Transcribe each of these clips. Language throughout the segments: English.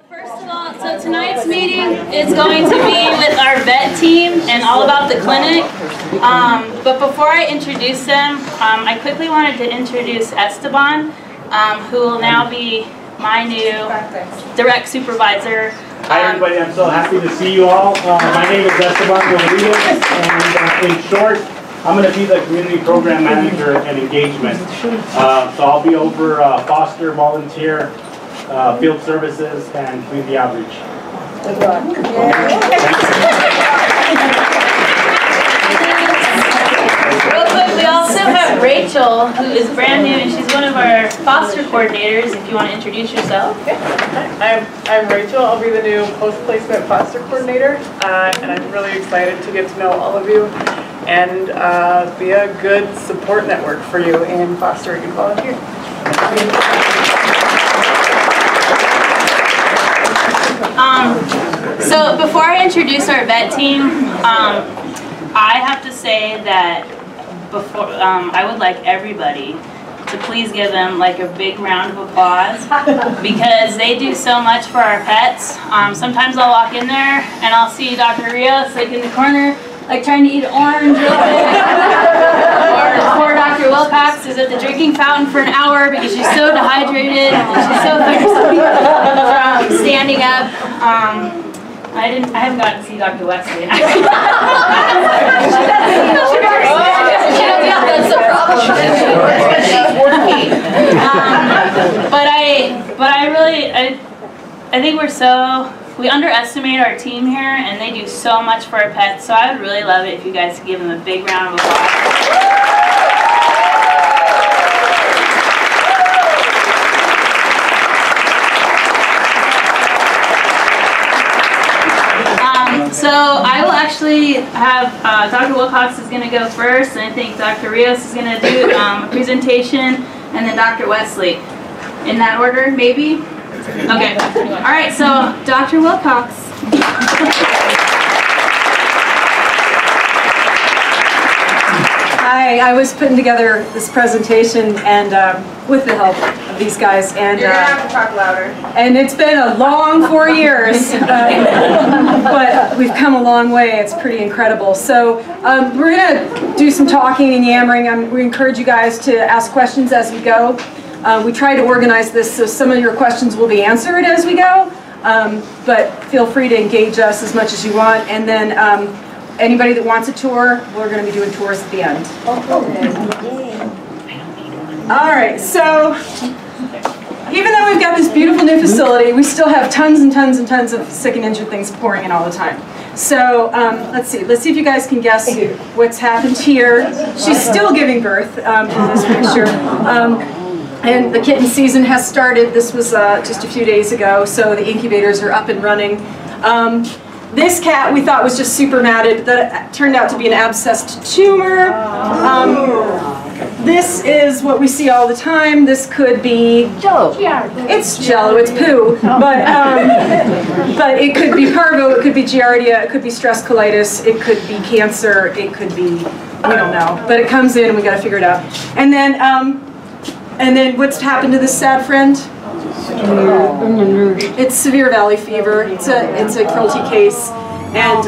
First of all, so tonight's meeting is going to be with our vet team and all about the clinic. But before I introduce them, I quickly wanted to introduce Esteban, who will now be my new direct supervisor. Hi everybody, I'm so happy to see you all. My name is Esteban, and in short, I'm going to be the community program manager and engagement. So I'll be over foster, volunteer, field services, and community outreach. Good luck. Real quick, we also have Rachel, who is brand new, and she's one of our foster coordinators, if you want to introduce yourself. I'm Rachel. I'll be the new post-placement foster coordinator, and I'm really excited to get to know all of you and be a good support network for you in fostering and volunteering. So before I introduce our vet team, I have to say that before I would like everybody to please give them like a big round of applause because they do so much for our pets. Sometimes I'll walk in there and I'll see Dr. Rios like in the corner, like trying to eat an orange real quick. Or poor Dr. Wilcox is at the drinking fountain for an hour because she's so dehydrated and she's so thirsty from standing up. I haven't gotten to see Dr. Wesley. I think we underestimate our team here, and they do so much for our pets, so I would really love it if you guys could give them a big round of applause. So I will actually have Dr. Wilcox is going to go first, and I think Dr. Rios is going to do a presentation, and then Dr. Wesley. In that order, maybe? Okay. All right, so Dr. Wilcox. Hi, I was putting together this presentation and with the help of these guys, and You're gonna have to talk louder. And it's been a long 4 years, but we've come a long way. It's pretty incredible. So we're gonna do some talking and yammering. We encourage you guys to ask questions as we go. We try to organize this so some of your questions will be answered as we go, but feel free to engage us as much as you want. And then anybody that wants a tour, we're going to be doing tours at the end. All right, so even though we've got this beautiful new facility, we still have tons and tons and tons of sick and injured things pouring in all the time. So let's see if you guys can guess what's happened here. She's still giving birth in this picture. And the kitten season has started. This was just a few days ago, so the incubators are up and running. This cat we thought was just super matted. That turned out to be an abscessed tumor. This is what we see all the time. This could be Jello. It's Jello. It's poo. But it could be parvo. It could be giardia. It could be stress colitis. It could be cancer. It could be, we don't know. But it comes in and we got to figure it out. And then what's happened to this sad friend? It's severe valley fever. It's a cruelty case, and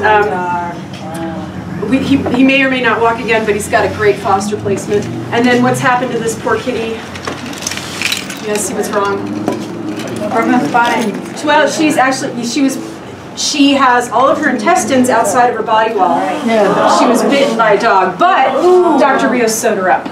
he may or may not walk again, but he's got a great foster placement. And then what's happened to this poor kitty? You guys see what's wrong? Well, she has all of her intestines outside of her body wall. She was bitten by a dog, but Dr. Rios sewed her up.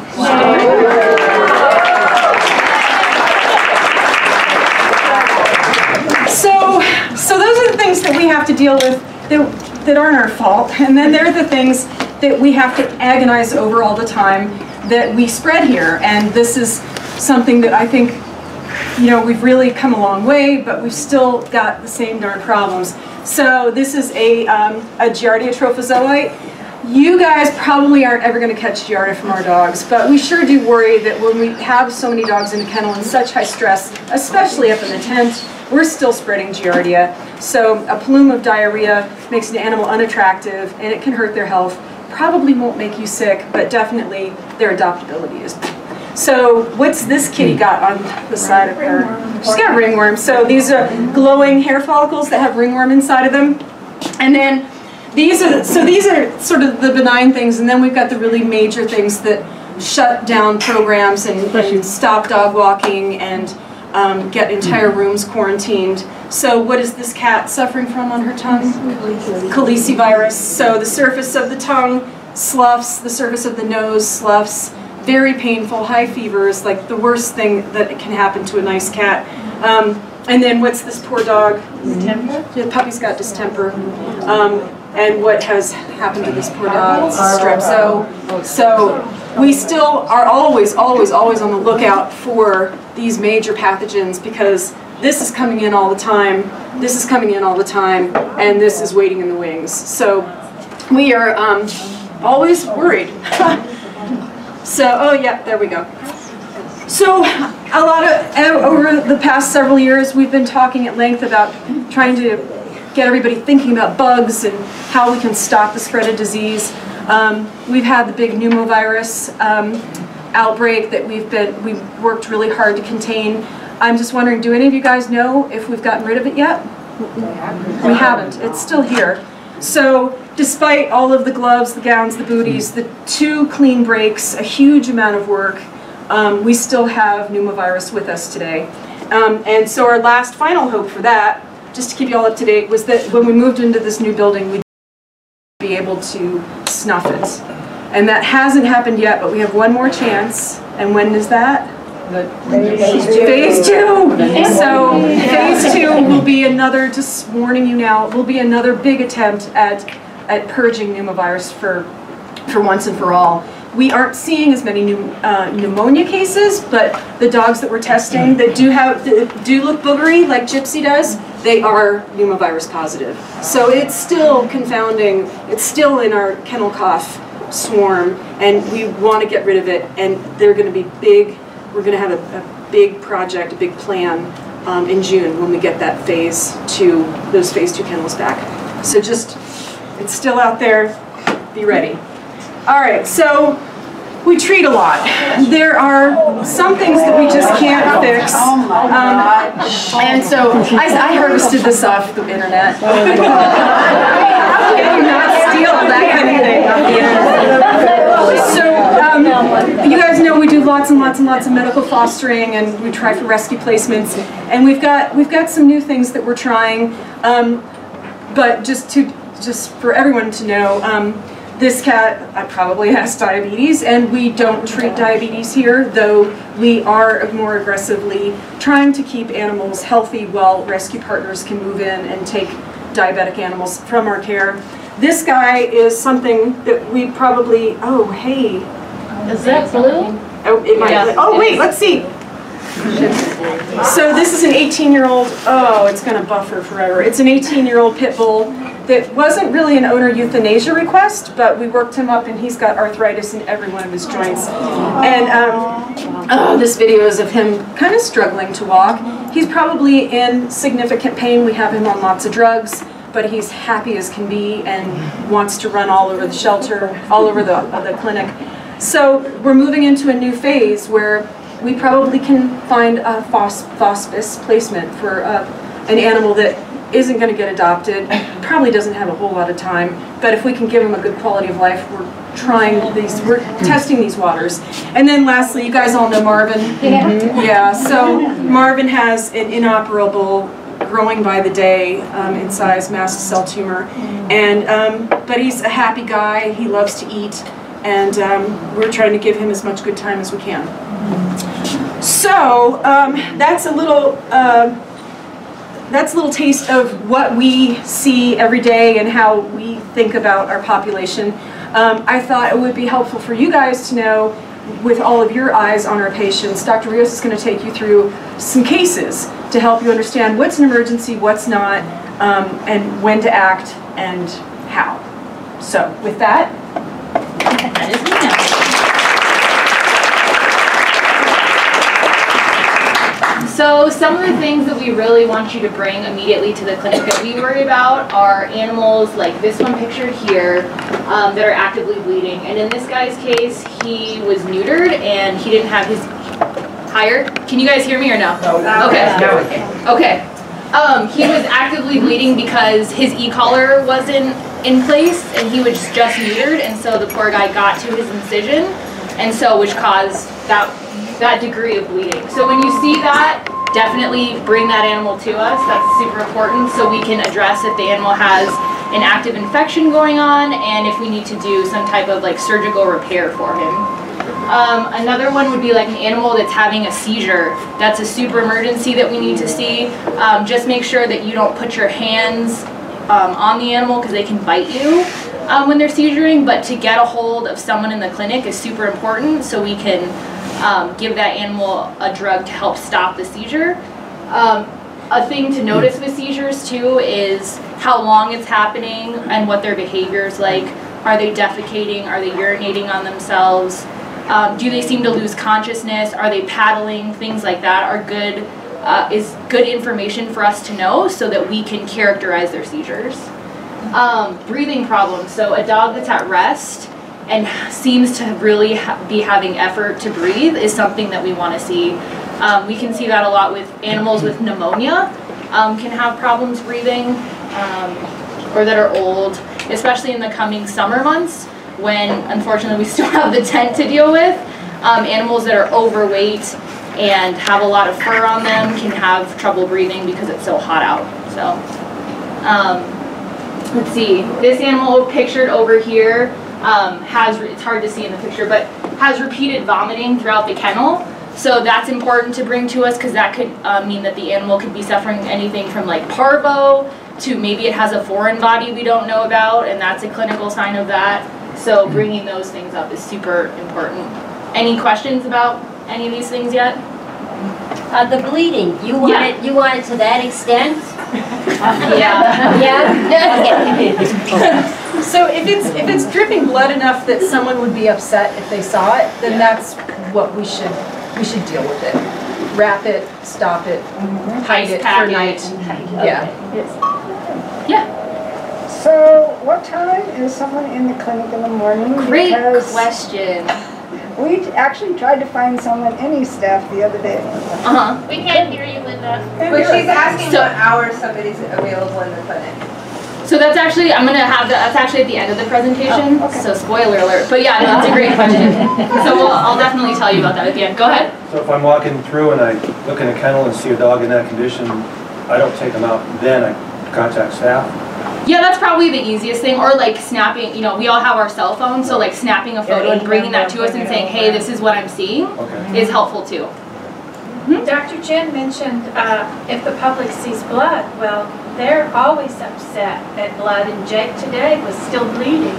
So those are the things that we have to deal with that aren't our fault, and then there are the things that we have to agonize over all the time that we spread here. And this is something that I think, you know, we've really come a long way, but we've still got the same darn problems. So this is a Giardia trophozoite. You guys probably aren't ever going to catch Giardia from our dogs, but we sure do worry that when we have so many dogs in a kennel in such high stress, especially up in the tent, we're still spreading Giardia. So a plume of diarrhea makes an animal unattractive, and it can hurt their health. Probably won't make you sick, but definitely their adoptability is So what's this kitty got on the side of her? She's got ringworm. So these are glowing hair follicles that have ringworm inside of them. And then these are sort of the benign things, and then we've got the really major things that shut down programs and stop dog walking and get entire rooms quarantined. So what is this cat suffering from on her tongue? Calicivirus. So the surface of the tongue sloughs, the surface of the nose sloughs, very painful, high fevers, like the worst thing that can happen to a nice cat. And then what's this poor dog? Distemper? The puppy's got distemper. And what has happened to this poor dog? Strep. So we still are always on the lookout for these major pathogens, because this is coming in all the time, this is coming in all the time, and this is waiting in the wings. So we are always worried. So, oh yeah, there we go. So a lot of, over the past several years, we've been talking at length about trying to get everybody thinking about bugs and how we can stop the spread of disease. We've had the big pneumovirus outbreak that we've worked really hard to contain. I'm just wondering, do any of you guys know if we've gotten rid of it yet? We haven't. It's still here. So despite all of the gloves, the gowns, the booties, the 2 clean breaks, a huge amount of work, we still have pneumovirus with us today. And so our last final hope for that, just to keep you all up to date, was that when we moved into this new building, we'd be able to snuff it. And that hasn't happened yet, but we have one more chance. And when is that? Phase 2. So phase 2 will be another, just warning you now, will be another big attempt at purging pneumovirus for once and for all. We aren't seeing as many pneumonia cases, but the dogs that we're testing that do look boogery like Gypsy does, they are pneumovirus positive. So it's still confounding. It's still in our kennel cough swarm, and we want to get rid of it. And they're going to be big. We're going to have a big project, a big plan in June when we get that those phase 2 kennels back. So just, it's still out there. Be ready. All right, so we treat a lot. There are some things that we just can't fix. And so I harvested this off the internet. How can you not steal that kind of thing off the internet? So you guys know we do lots and lots and lots of medical fostering, and we try for rescue placements. And we've got some new things that we're trying. But just for everyone to know, this cat probably has diabetes, and we don't treat diabetes here, though we are more aggressively trying to keep animals healthy while rescue partners can move in and take diabetic animals from our care. This guy is something that we probably, oh hey. Is that blue? Oh, it might, yeah. Oh wait, let's see. So this is an 18-year-old, oh, it's going to buffer forever. It's an 18-year-old pit bull that wasn't really an owner euthanasia request, but we worked him up and he's got arthritis in every one of his joints. And this video is of him kind of struggling to walk. He's probably in significant pain. We have him on lots of drugs, but he's happy as can be and wants to run all over the shelter, all over the clinic. So we're moving into a new phase where we probably can find a hospice placement for an animal that isn't going to get adopted, probably doesn't have a whole lot of time, but if we can give him a good quality of life, we're testing these waters. And then lastly, you guys all know Marvin. Yeah. Yeah, so Marvin has an inoperable, growing by the day in size mast cell tumor, and but he's a happy guy, he loves to eat, and we're trying to give him as much good time as we can. So that's a little taste of what we see every day and how we think about our population. I thought it would be helpful for you guys to know, with all of your eyes on our patients, Dr. Rios is going to take you through some cases to help you understand what's an emergency, what's not, and when to act and how. So with that, that is me. So some of the things that we really want you to bring immediately to the clinic that we worry about are animals like this one pictured here that are actively bleeding. And in this guy's case, he was neutered and he didn't have his higher. Can you guys hear me or no? No. Okay. Okay. He was actively bleeding because his e-collar wasn't in place and he was just neutered, and so the poor guy got to his incision, and so which caused that degree of bleeding. So when you see that, definitely bring that animal to us. That's super important so we can address if the animal has an active infection going on and if we need to do some type of like surgical repair for him. Another one would be like an animal that's having a seizure. That's a super emergency that we need to see. Just make sure that you don't put your hands on the animal because they can bite you when they're seizuring, but to get a hold of someone in the clinic is super important so we can give that animal a drug to help stop the seizure. A thing to notice with seizures too is how long it's happening and what their behavior is like. Are they defecating? Are they urinating on themselves? Do they seem to lose consciousness? Are they paddling? Things like that are good, is good information for us to know so that we can characterize their seizures. Breathing problems. So a dog that's at rest and seems to really be having effort to breathe is something that we want to see. We can see that a lot with animals with pneumonia, can have problems breathing, or that are old, especially in the coming summer months when unfortunately we still have the tent to deal with. Animals that are overweight and have a lot of fur on them can have trouble breathing because it's so hot out. So let's see, this animal pictured over here has, it's hard to see in the picture, but has repeated vomiting throughout the kennel. So that's important to bring to us because that could mean that the animal could be suffering anything from like parvo to maybe it has a foreign body we don't know about, and that's a clinical sign of that. So bringing those things up is super important. Any questions about any of these things yet? The bleeding, you want it to that extent? Yeah. Yeah? So if it's dripping blood enough that someone would be upset if they saw it, then that's what we should deal with it. Wrap it, stop it, hide it for night. Yeah. Yeah. So what time is someone in the clinic in the morning? Great Because question. we actually tried to find someone, any staff, the other day. We can't hear you, Linda. But she's asking what hours somebody's available in the clinic. So that's actually, I'm going to have that's actually at the end of the presentation, Oh, okay. So spoiler alert. But yeah, no, that's a great question. So I'll definitely tell you about that at the end. Go ahead. So if I'm walking through and I look in a kennel and see a dog in that condition, I don't take them out, then I contact staff? Yeah, that's probably the easiest thing, or like snapping, you know, we all have our cell phones, so like snapping a photo and bringing that to us and saying, hey, this is what I'm seeing, is helpful too. Dr. Jen mentioned if the public sees blood, well, they're always upset at blood, and Jake today was still bleeding.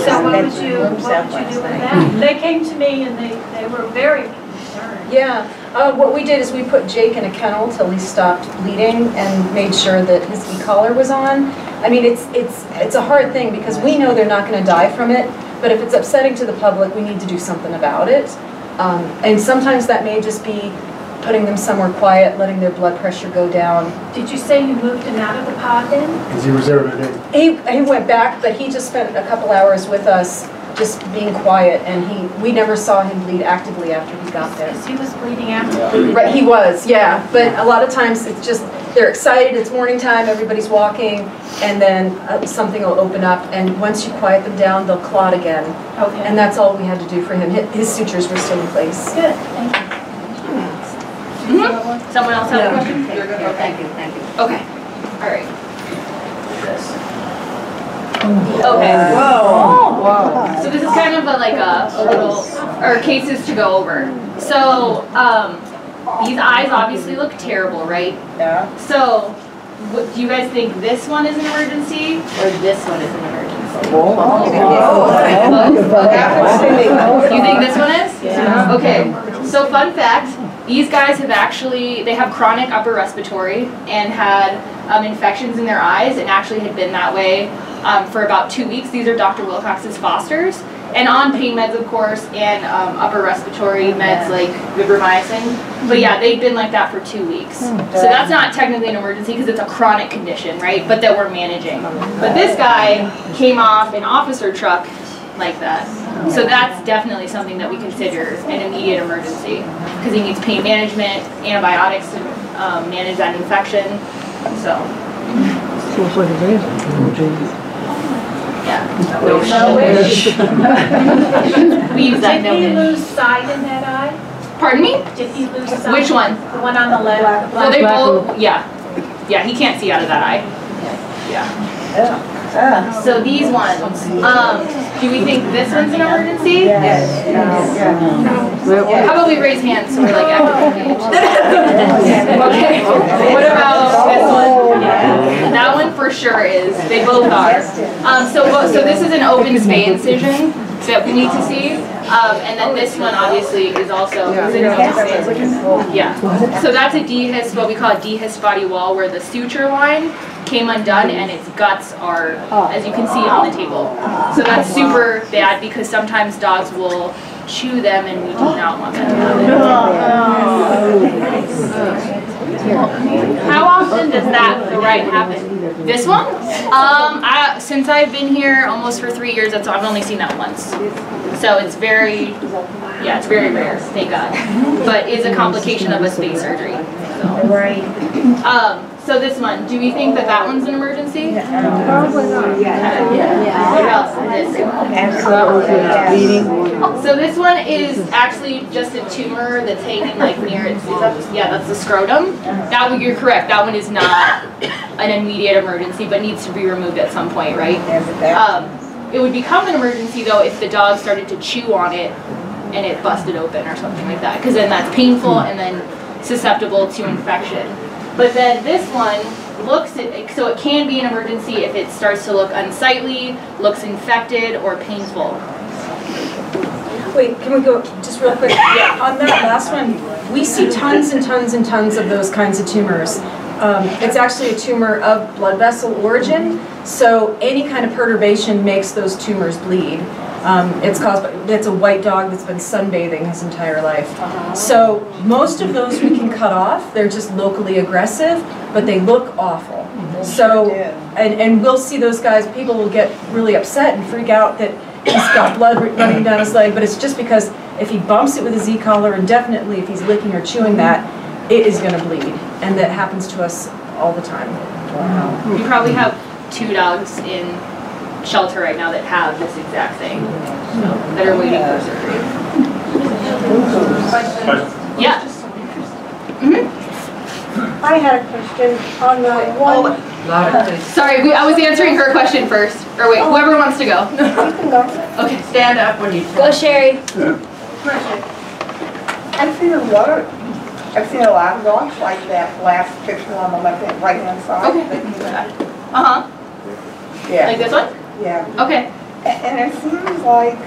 So what would you do with that? They came to me and they were very concerned. Yeah, what we did is we put Jake in a kennel till he stopped bleeding and made sure that his e-collar was on. I mean, it's a hard thing because we know they're not going to die from it, but if it's upsetting to the public, we need to do something about it. And sometimes that may just be putting them somewhere quiet, letting their blood pressure go down. Did you say you moved him out of the pod then? Is he reserved today? He went back, but he just spent a couple hours with us just being quiet, and we never saw him bleed actively after he got there. Because he was bleeding after. Right, he was, yeah. But a lot of times it's just, they're excited, it's morning time, everybody's walking, and then something will open up, and once you quiet them down, they'll clot again. Okay. And that's all we had to do for him. His sutures were still in place. Good, thank you. Someone else have a question? You're good. Thank you. Okay, all right. Okay. Whoa. So this is kind of like a little, or cases to go over. So these eyes obviously look terrible, right? Yeah. So do you guys think this one is an emergency or this one is an emergency? You think this one is? Yeah. Okay, so fun fact, these guys have actually, they have chronic upper respiratory and had infections in their eyes and actually had been that way for about 2 weeks. These are Dr. Wilcox's fosters. and on pain meds, of course, and upper respiratory meds like ibuprofen. But yeah, they've been like that for 2 weeks. So that's not technically an emergency because it's a chronic condition, right? But that we're managing. But this guy came off an officer truck like that. So that's definitely something that we consider an immediate emergency because he needs pain management, antibiotics to manage that infection. So. Yeah. No wish. We use that no wish. Did he lose sight in that eye? Pardon me? Did he lose sight? Which one? The one on the left. Well, they both, yeah. Yeah, he can't see out of that eye. Yeah. So these ones, do we think this one's an emergency? Yes. How about we raise hands so we're like actively engaged? Okay. What about this one? That one for sure is. They both are. So this is an open spay incision that we need to see. And then this one obviously is also an open spay incision. Yeah. So that's a dehisced, what we call a dehisced body wall, where the suture line came undone and its guts are, as you can see, on the table. So that's super bad because sometimes dogs will chew them and we do not want that to happen. How often does the right happen? This one? Since I've been here almost for 3 years, I've only seen that once. So it's very rare, thank God. But it's a complication of a space surgery. So this one, do we think that one's an emergency? Probably not. What else? This one. So this one is actually just a tumor that's hanging like near it. That's the scrotum. You're correct. That one is not an immediate emergency, but needs to be removed at some point, right? It would become an emergency though if the dog started to chew on it and it busted open or something like that, because then that's painful and then susceptible to infection. But then this one so it can be an emergency if it starts to look unsightly, looks infected, or painful. Wait, can we go just real quick? Yeah. On that last one, we see tons and tons and tons of those kinds of tumors. It's actually a tumor of blood vessel origin, so any kind of perturbation makes those tumors bleed. It's a white dog that's been sunbathing his entire life. So most of those we can cut off. They're just locally aggressive, but they look awful. So, and we'll see those guys, people will get really upset and freak out that he's got blood running down his leg, but it's just because if he bumps it with a Z-collar, and definitely if he's licking or chewing that, it is going to bleed. And that happens to us all the time. Wow. You probably have 2 dogs in shelter right now that have this exact thing, that are waiting for surgery. Yeah. I had a question on the one. Sorry, I was answering her question first. Or wait, whoever wants to go. You can go. Okay, stand up when you Go, Sherry. I've seen a lot of dogs like that last picture on the right hand side. Okay. Yeah. Like this one? Yeah. Okay. And it seems like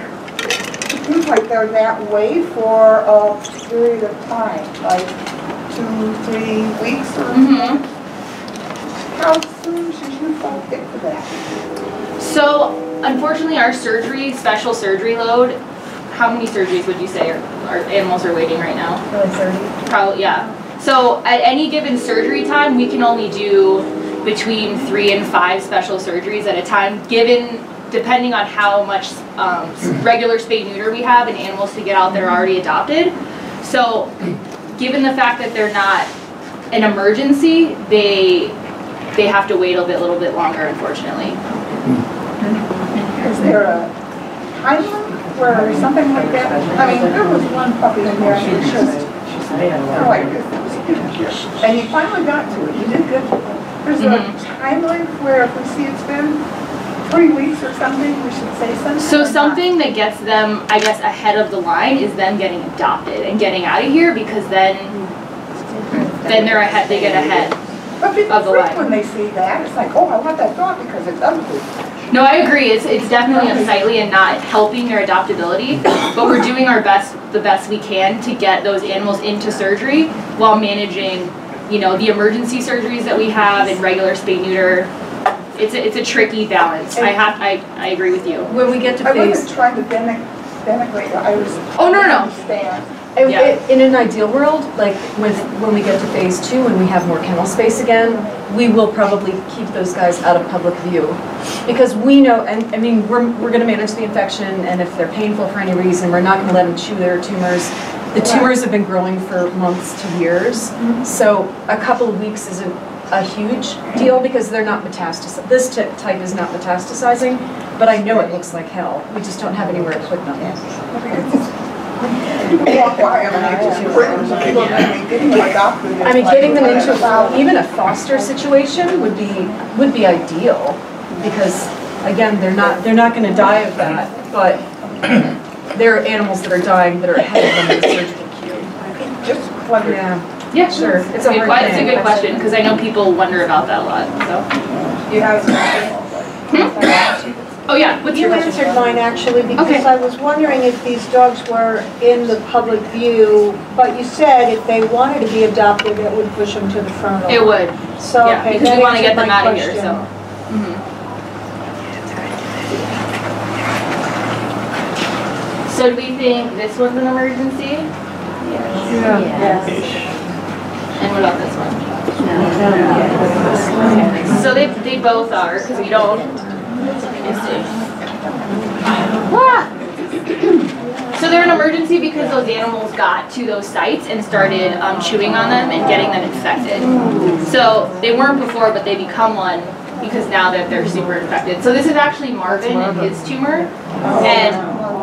they're that way for a period of time, like 2-3 weeks or something. How soon should you fall fit for that? So, unfortunately, our special surgery load, how many surgeries would you say our animals are waiting right now? Probably 30. Probably, yeah. So, at any given surgery time, we can only do between 3 and 5 special surgeries at a time, depending on how much regular spay-neuter we have and animals to get out that are already adopted. So, given the fact that they're not an emergency, they have to wait a little bit longer, unfortunately. Is there a time limit where something like that? I mean, there was one puppy in there and it just like this. And you finally got to it. You did good. There's a timeline where if we see it's been 3 weeks or something, we should say something. So something that gets them, I guess, ahead of the line is them getting adopted and getting out of here, because then they're ahead. They get ahead but people of the line. When they see that, it's like, oh, I want that dog because it's ugly. No, I agree. It's definitely unsightly and not helping their adoptability. But we're doing the best we can to get those animals into surgery while managing, the emergency surgeries that we have and regular spay neuter it's a tricky balance. I agree with you. When we get to I phase, wasn't trying to denigrate, I was. Oh, no. Understand. in an ideal world, like when we get to phase 2 and we have more kennel space again, we will probably keep those guys out of public view. Because we know, and I mean, we're gonna manage the infection, and if they're painful for any reason, we're not gonna let them chew their tumors. The tumors have been growing for months to years, so a couple of weeks isn't a huge deal because they're not metastasizing. This type is not metastasizing, but I know it looks like hell. We just don't have anywhere to put them. I mean, getting them into even a foster situation would be ideal, because again, they're not going to die of that, but there are animals that are dying that are ahead of them in the surgical queue. Just wondering. Yeah, sure. It's a good question because I know people wonder about that a lot. So. You have a Oh yeah, what's You your question? answered mine actually, because Okay. I was wondering if these dogs were in the public view, but you said if they wanted to be adopted, it would push them to the front. It would. So, Yeah, okay, because that we want to get answered them my out of here. question. So. So do we think this one's an emergency? Yeah. And what about this one? So they both are, because we don't. So they're an emergency because those animals got to those sites and started chewing on them and getting them infected. So they weren't before, but they become one because now that they're super infected. So this is actually Marvin and his tumor, and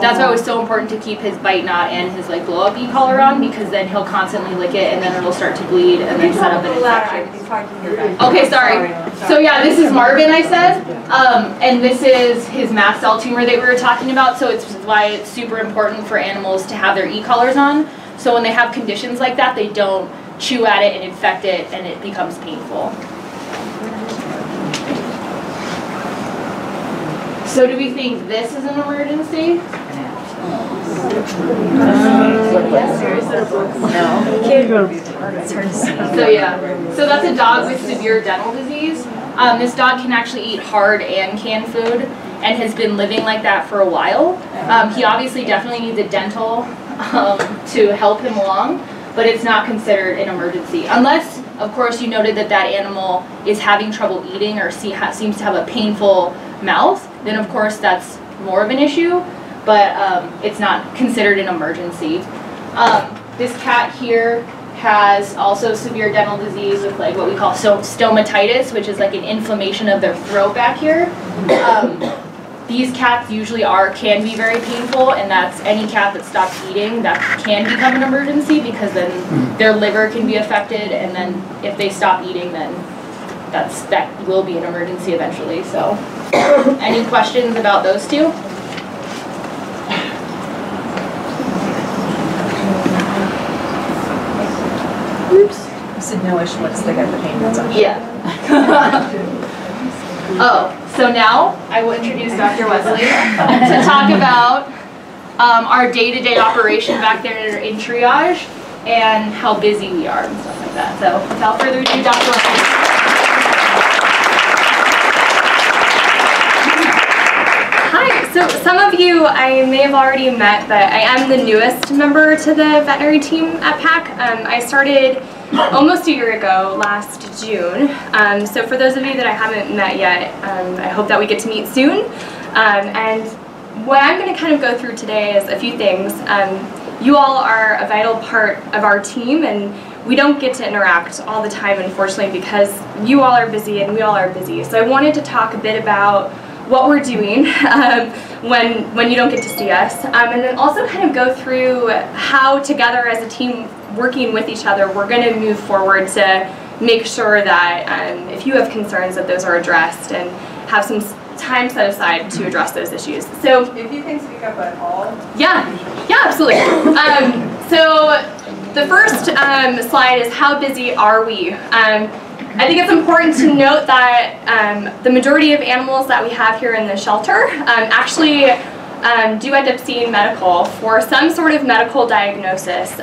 that's why it was so important to keep his bite knot and his like blow-up e-collar on, because then he'll constantly lick it and then it'll start to bleed and then set up an infection. Okay, sorry. So yeah, this is Marvin, I said, and this is his mast cell tumor that we were talking about. So it's why it's super important for animals to have their e-collars on. So when they have conditions like that, they don't chew at it and infect it and it becomes painful. So do we think this is an emergency? So yeah, so that's a dog with severe dental disease. This dog can actually eat hard and canned food and has been living like that for a while. He obviously definitely needs a dental to help him along, but it's not considered an emergency. Unless, of course, you noted that that animal is having trouble eating or seems to have a painful mouth, then of course that's more of an issue, but it's not considered an emergency. This cat here has also severe dental disease with like what we call stomatitis, which is like an inflammation of their throat back here. These cats usually can be very painful, and that's any cat that stops eating, that can become an emergency because then their liver can be affected, and then if they stop eating, then that will be an emergency eventually. So, any questions about those two? Oops. I said no-ish once they got the pain meds on. Yeah. Oh, so now I will introduce Dr. Wesley to talk about our day-to-day operation back there in triage and how busy we are and stuff like that. So without further ado, Dr. Wesley. Hi, so some of you I may have already met, but I am the newest member to the veterinary team at PACC. I started almost a year ago, last June. So for those of you that I haven't met yet, I hope that we get to meet soon. And what I'm going to kind of go through today is a few things. You all are a vital part of our team, and we don't get to interact all the time, unfortunately, because you all are busy and we all are busy. So I wanted to talk a bit about what we're doing when you don't get to see us, and then also kind of go through how together as a team working with each other we're going to move forward to make sure that if you have concerns that those are addressed and have some time set aside to address those issues. So if you can speak up at all. Yeah, absolutely. So the first slide is how busy are we? I think it's important to note that the majority of animals that we have here in the shelter actually do end up seeing medical for some sort of medical diagnosis.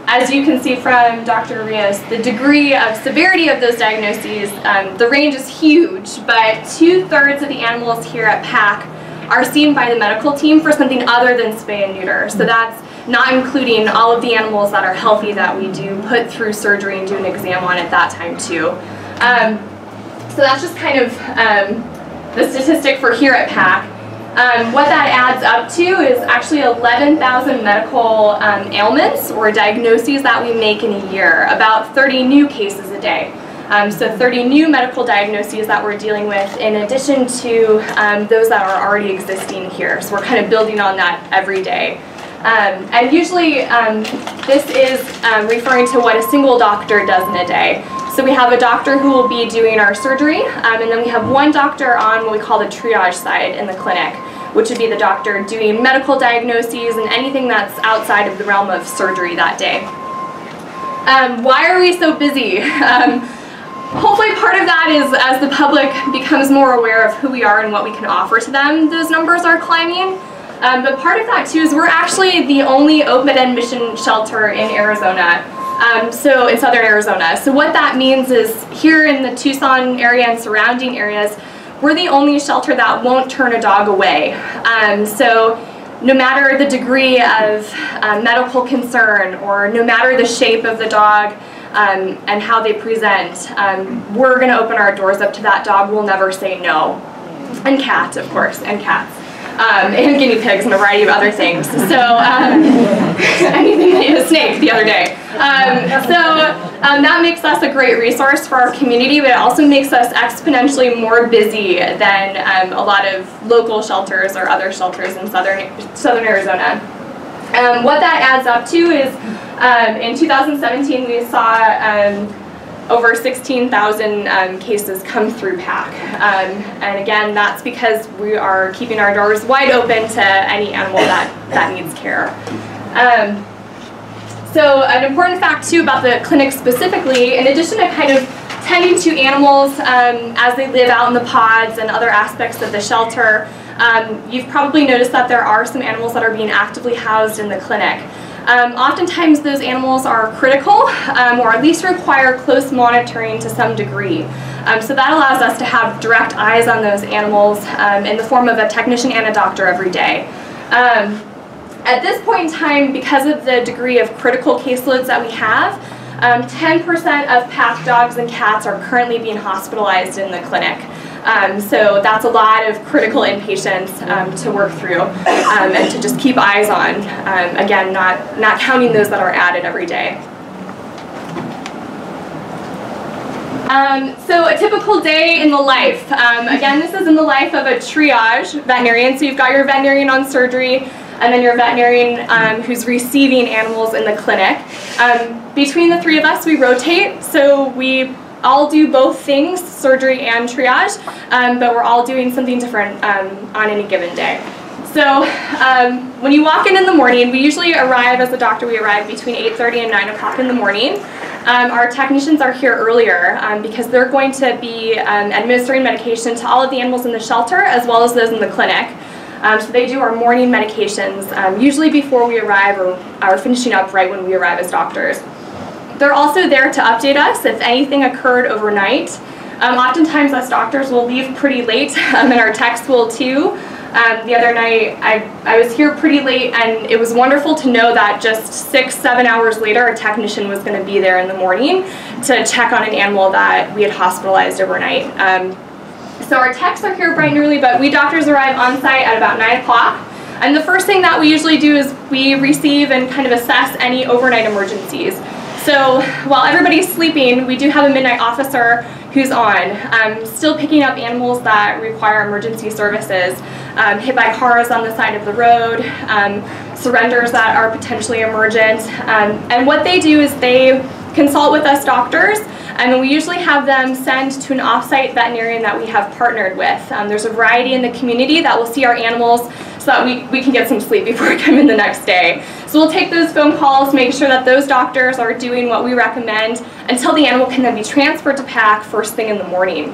as you can see from Dr. Rios, the degree of severity of those diagnoses, the range is huge, but 2/3 of the animals here at PACC are seen by the medical team for something other than spay and neuter. So that's not including all of the animals that are healthy that we do put through surgery and do an exam on at that time too. So that's just kind of the statistic for here at PACC. What that adds up to is actually 11,000 medical ailments or diagnoses that we make in a year, about 30 new cases a day. So 30 new medical diagnoses that we're dealing with in addition to those that are already existing here. So we're kind of building on that every day. And usually this is referring to what a single doctor does in a day. So we have a doctor who will be doing our surgery, and then we have one doctor on what we call the triage side in the clinic, which would be the doctor doing medical diagnoses and anything that's outside of the realm of surgery that day. Why are we so busy? Hopefully part of that is as the public becomes more aware of who we are and what we can offer to them, those numbers are climbing. But part of that too is we're actually the only open admission shelter in Arizona. So in southern Arizona. So what that means is here in the Tucson area and surrounding areas, we're the only shelter that won't turn a dog away. So no matter the degree of medical concern or no matter the shape of the dog and how they present, we're going to open our doors up to that dog. We'll never say no. And cats, of course, and cats. And guinea pigs and a variety of other things. So anything, a snake the other day. That makes us a great resource for our community, but it also makes us exponentially more busy than a lot of local shelters or other shelters in southern Arizona. What that adds up to is in 2017 we saw over 16,000 cases come through PACC. And again, that's because we are keeping our doors wide open to any animal that needs care. So an important fact too about the clinic specifically, in addition to kind of tending to animals as they live out in the pods and other aspects of the shelter, you've probably noticed that there are some animals that are being actively housed in the clinic. Oftentimes those animals are critical or at least require close monitoring to some degree. So that allows us to have direct eyes on those animals in the form of a technician and a doctor every day. At this point in time, because of the degree of critical caseloads that we have, 10% of PACC dogs and cats are currently being hospitalized in the clinic. So that's a lot of critical inpatients to work through and to just keep eyes on. Again, not counting those that are added every day. So a typical day in the life. Again, this is in the life of a triage veterinarian. So you've got your veterinarian on surgery and then your veterinarian who's receiving animals in the clinic. Between the three of us, we rotate. So we all do both things, surgery and triage, but we're all doing something different on any given day. So when you walk in the morning, we usually arrive as a doctor, we arrive between 8:30 and 9 o'clock in the morning. Our technicians are here earlier because they're going to be administering medication to all of the animals in the shelter as well as those in the clinic. So they do our morning medications, usually before we arrive or are finishing up right when we arrive as doctors. They're also there to update us if anything occurred overnight. Oftentimes us doctors will leave pretty late and our techs will too. The other night I was here pretty late and it was wonderful to know that just 6-7 hours later a technician was going to be there in the morning to check on an animal that we had hospitalized overnight. So our techs are here bright and early, but we doctors arrive on site at about 9 o'clock. And the first thing that we usually do is we receive and kind of assess any overnight emergencies. So while everybody's sleeping, we do have a midnight officer who's on, still picking up animals that require emergency services, hit by cars on the side of the road, surrenders that are potentially emergent. And what they do is they consult with us doctors, and we usually have them send to an off-site veterinarian that we have partnered with. There's a variety in the community that will see our animals so that we can get some sleep before we come in the next day. So we'll take those phone calls, make sure that those doctors are doing what we recommend until the animal can then be transferred to PACC first thing in the morning.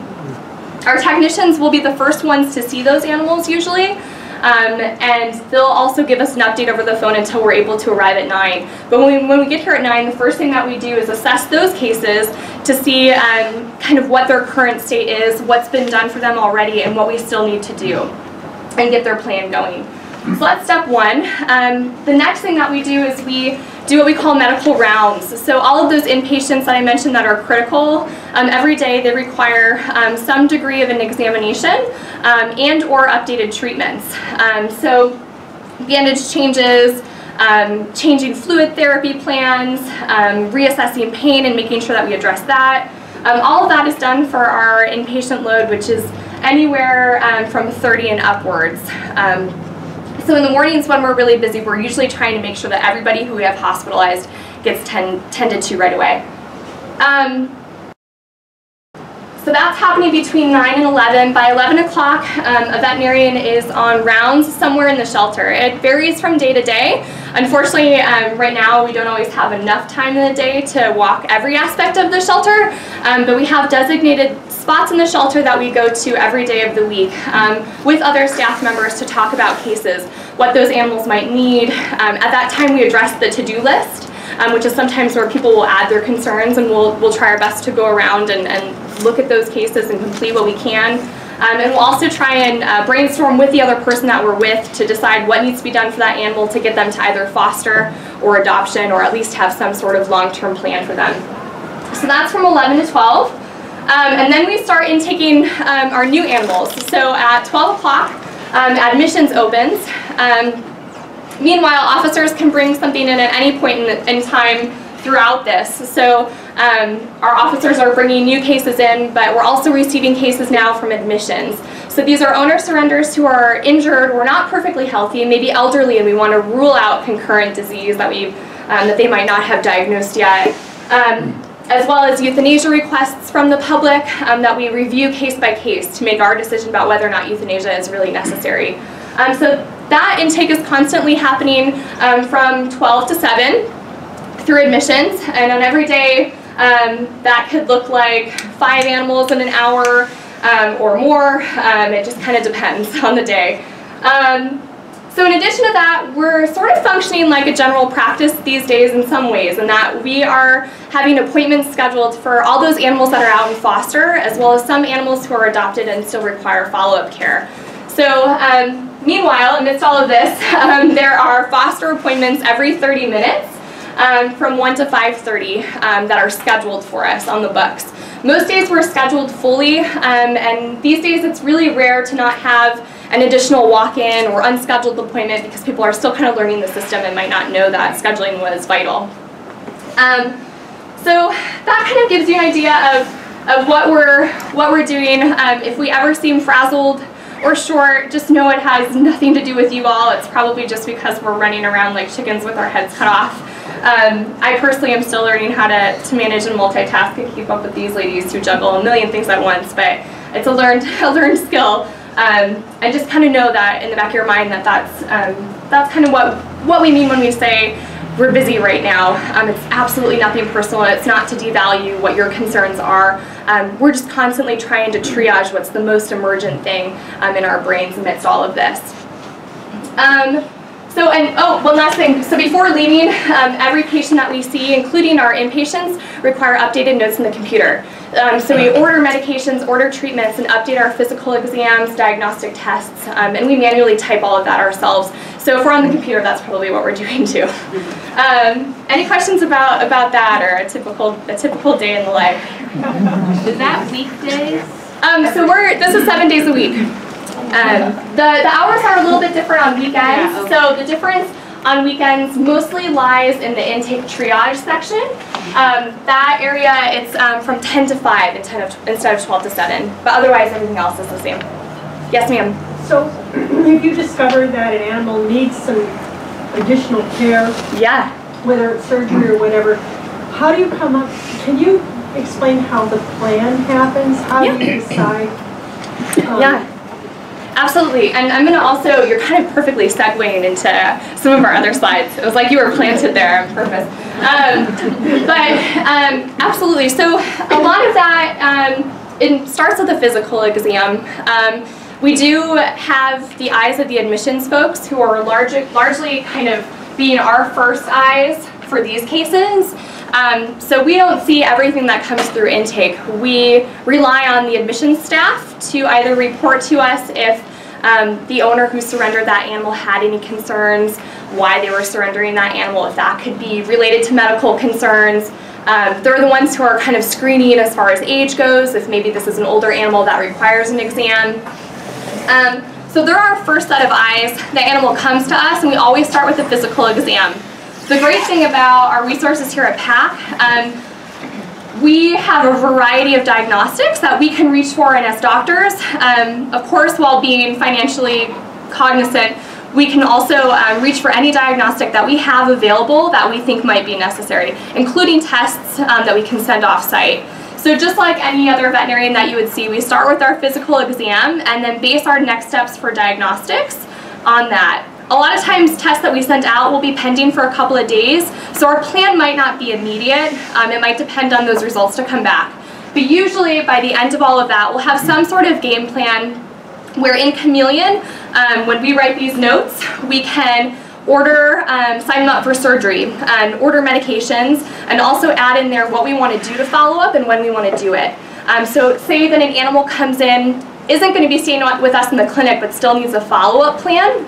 Our technicians will be the first ones to see those animals usually. and they'll also give us an update over the phone until we're able to arrive at 9. But when we get here at 9, the first thing that we do is assess those cases to see kind of what their current state is, what's been done for them already, and what we still need to do, and get their plan going. So that's step 1. The next thing that we do is we do what we call medical rounds. So all of those inpatients that I mentioned that are critical, every day they require some degree of an examination and or updated treatments. So bandage changes, changing fluid therapy plans, reassessing pain and making sure that we address that. All of that is done for our inpatient load, which is anywhere from 30 and upwards. So in the mornings when we're really busy, we're usually trying to make sure that everybody who we have hospitalized gets tended to right away. So that's happening between 9 and 11. By 11 o'clock, a veterinarian is on rounds somewhere in the shelter. It varies from day to day. Unfortunately, right now we don't always have enough time in the day to walk every aspect of the shelter, but we have designated spots in the shelter that we go to every day of the week with other staff members to talk about cases, what those animals might need. At that time we address the to-do list, which is sometimes where people will add their concerns, and we'll try our best to go around and look at those cases and complete what we can. And we'll also try and brainstorm with the other person that we're with to decide what needs to be done for that animal to get them to either foster or adoption, or at least have some sort of long-term plan for them. So that's from 11 to 12. And then we start intaking our new animals. So at 12 o'clock, admissions opens. Meanwhile, officers can bring something in at any point in time throughout this. So our officers are bringing new cases in, but we're also receiving cases now from admissions. So these are owner surrenders who are injured or not perfectly healthy, maybe elderly, and we want to rule out concurrent disease that they might not have diagnosed yet. As well as euthanasia requests from the public that we review case by case to make our decision about whether or not euthanasia is really necessary. So that intake is constantly happening from 12 to 7 through admissions, and on every day that could look like 5 animals in an hour or more. It just kind of depends on the day. So in addition to that, we're sort of functioning like a general practice these days in some ways, in that we are having appointments scheduled for all those animals that are out in foster, as well as some animals who are adopted and still require follow-up care. So meanwhile, amidst all of this, there are foster appointments every 30 minutes from 1 to 5:30 that are scheduled for us on the books. Most days we're scheduled fully, and these days it's really rare to not have an additional walk-in or unscheduled appointment because people are still kind of learning the system and might not know that scheduling was vital. So that kind of gives you an idea of what we're doing. If we ever seem frazzled or short, just know it has nothing to do with you all. It's probably just because we're running around like chickens with our heads cut off. I personally am still learning how to manage and multitask and keep up with these ladies who juggle a million things at once, but it's a learned skill. And just kind of know that in the back of your mind that that's kind of what we mean when we say we're busy right now. It's absolutely nothing personal. It's not to devalue what your concerns are. We're just constantly trying to triage what's the most emergent thing in our brains amidst all of this. One last thing. So before leaving, every patient that we see, including our inpatients, require updated notes in the computer. So we order medications, order treatments, and update our physical exams, diagnostic tests, and we manually type all of that ourselves. So if we're on the computer, that's probably what we're doing too. Any questions about that, or a typical day in the life? Is that weekdays? So this is 7 days a week. The hours are a little bit different on weekends. Yeah, okay. So the difference on weekends mostly lies in the intake triage section. That area, it's from 10 to 5 instead of 12 to 7. But otherwise, everything else is the same. Yes, ma'am? So if you discover that an animal needs some additional care, yeah, whether it's surgery or whatever, how do you come up, can you explain how the plan happens? How do you decide? Yeah. Absolutely, and I'm going to also, you're kind of perfectly segueing into some of our other slides. It was like you were planted there on purpose. Absolutely, so a lot of that, it starts with a physical exam. We do have the eyes of the admissions folks who are largely kind of being our first eyes for these cases. So we don't see everything that comes through intake. We rely on the admissions staff to either report to us if the owner who surrendered that animal had any concerns, why they were surrendering that animal, if that could be related to medical concerns. They're the ones who are kind of screening as far as age goes, if maybe this is an older animal that requires an exam. So they're our first set of eyes. The animal comes to us and we always start with a physical exam. The great thing about our resources here at PACC, we have a variety of diagnostics that we can reach for, and as doctors, of course, while being financially cognizant, we can also reach for any diagnostic that we have available that we think might be necessary, including tests that we can send off-site. So just like any other veterinarian that you would see, we start with our physical exam and then base our next steps for diagnostics on that. A lot of times tests that we send out will be pending for a couple of days, so our plan might not be immediate. It might depend on those results to come back. But usually by the end of all of that, we'll have some sort of game plan where in Chameleon, when we write these notes, we can order, sign them up for surgery, and order medications, and also add in there what we want to do to follow up and when we want to do it. So say that an animal comes in, isn't going to be staying with us in the clinic, but still needs a follow-up plan.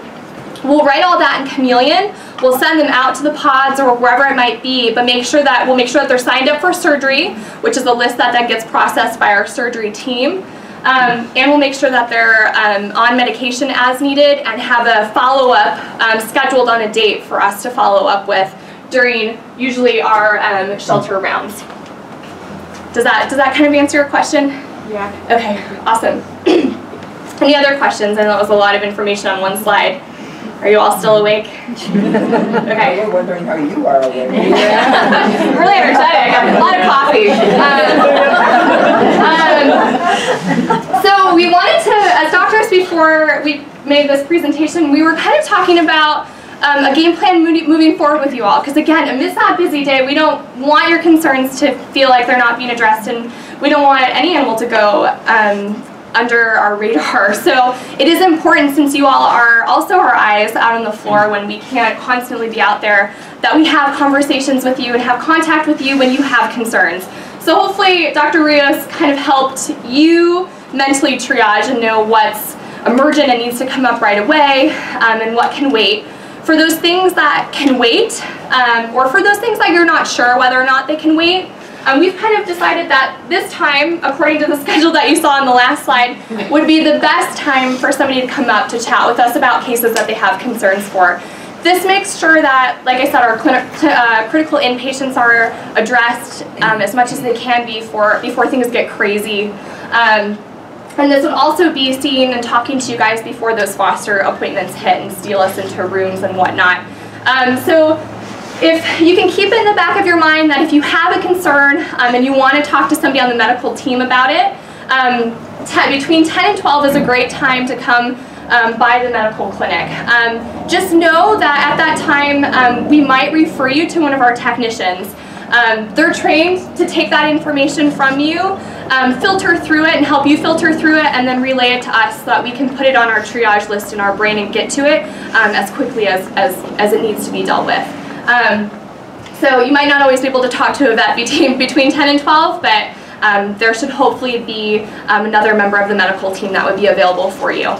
We'll write all that in Chameleon. We'll send them out to the pods or wherever it might be, but we'll make sure that they're signed up for surgery, which is a list that then gets processed by our surgery team. And we'll make sure that they're on medication as needed and have a follow-up scheduled on a date for us to follow up with during usually our shelter rounds. Does that kind of answer your question? Yeah. Okay, awesome. Any other questions? I know that was a lot of information on one slide. Are you all still awake? Okay. We're wondering how you are awake. I'm really energetic. I got a lot of coffee. So we wanted to, as doctors, before we made this presentation, we were kind of talking about a game plan moving forward with you all. Because again, amidst that busy day, we don't want your concerns to feel like they're not being addressed, and we don't want any animal to go under our radar. So it is important, since you all are also our eyes out on the floor when we can't constantly be out there, that we have conversations with you and have contact with you when you have concerns. So hopefully Dr. Rios kind of helped you mentally triage and know what's emergent and needs to come up right away, and what can wait. For those things that can wait, or for those things that you're not sure whether or not they can wait, we've kind of decided that this time, according to the schedule that you saw on the last slide, would be the best time for somebody to come up to chat with us about cases that they have concerns for. This makes sure that, like I said, our critical inpatients are addressed as much as they can be before things get crazy. And this would also be seeing and talking to you guys before those foster appointments hit and steal us into rooms and whatnot. So if you can keep it in the back of your mind that if you have a concern and you want to talk to somebody on the medical team about it, between 10 and 12 is a great time to come by the medical clinic. Just know that at that time we might refer you to one of our technicians. They're trained to take that information from you, filter through it and help you filter through it, and then relay it to us so that we can put it on our triage list in our brain and get to it as quickly as it needs to be dealt with. So you might not always be able to talk to a vet between 10 and 12, but there should hopefully be another member of the medical team that would be available for you.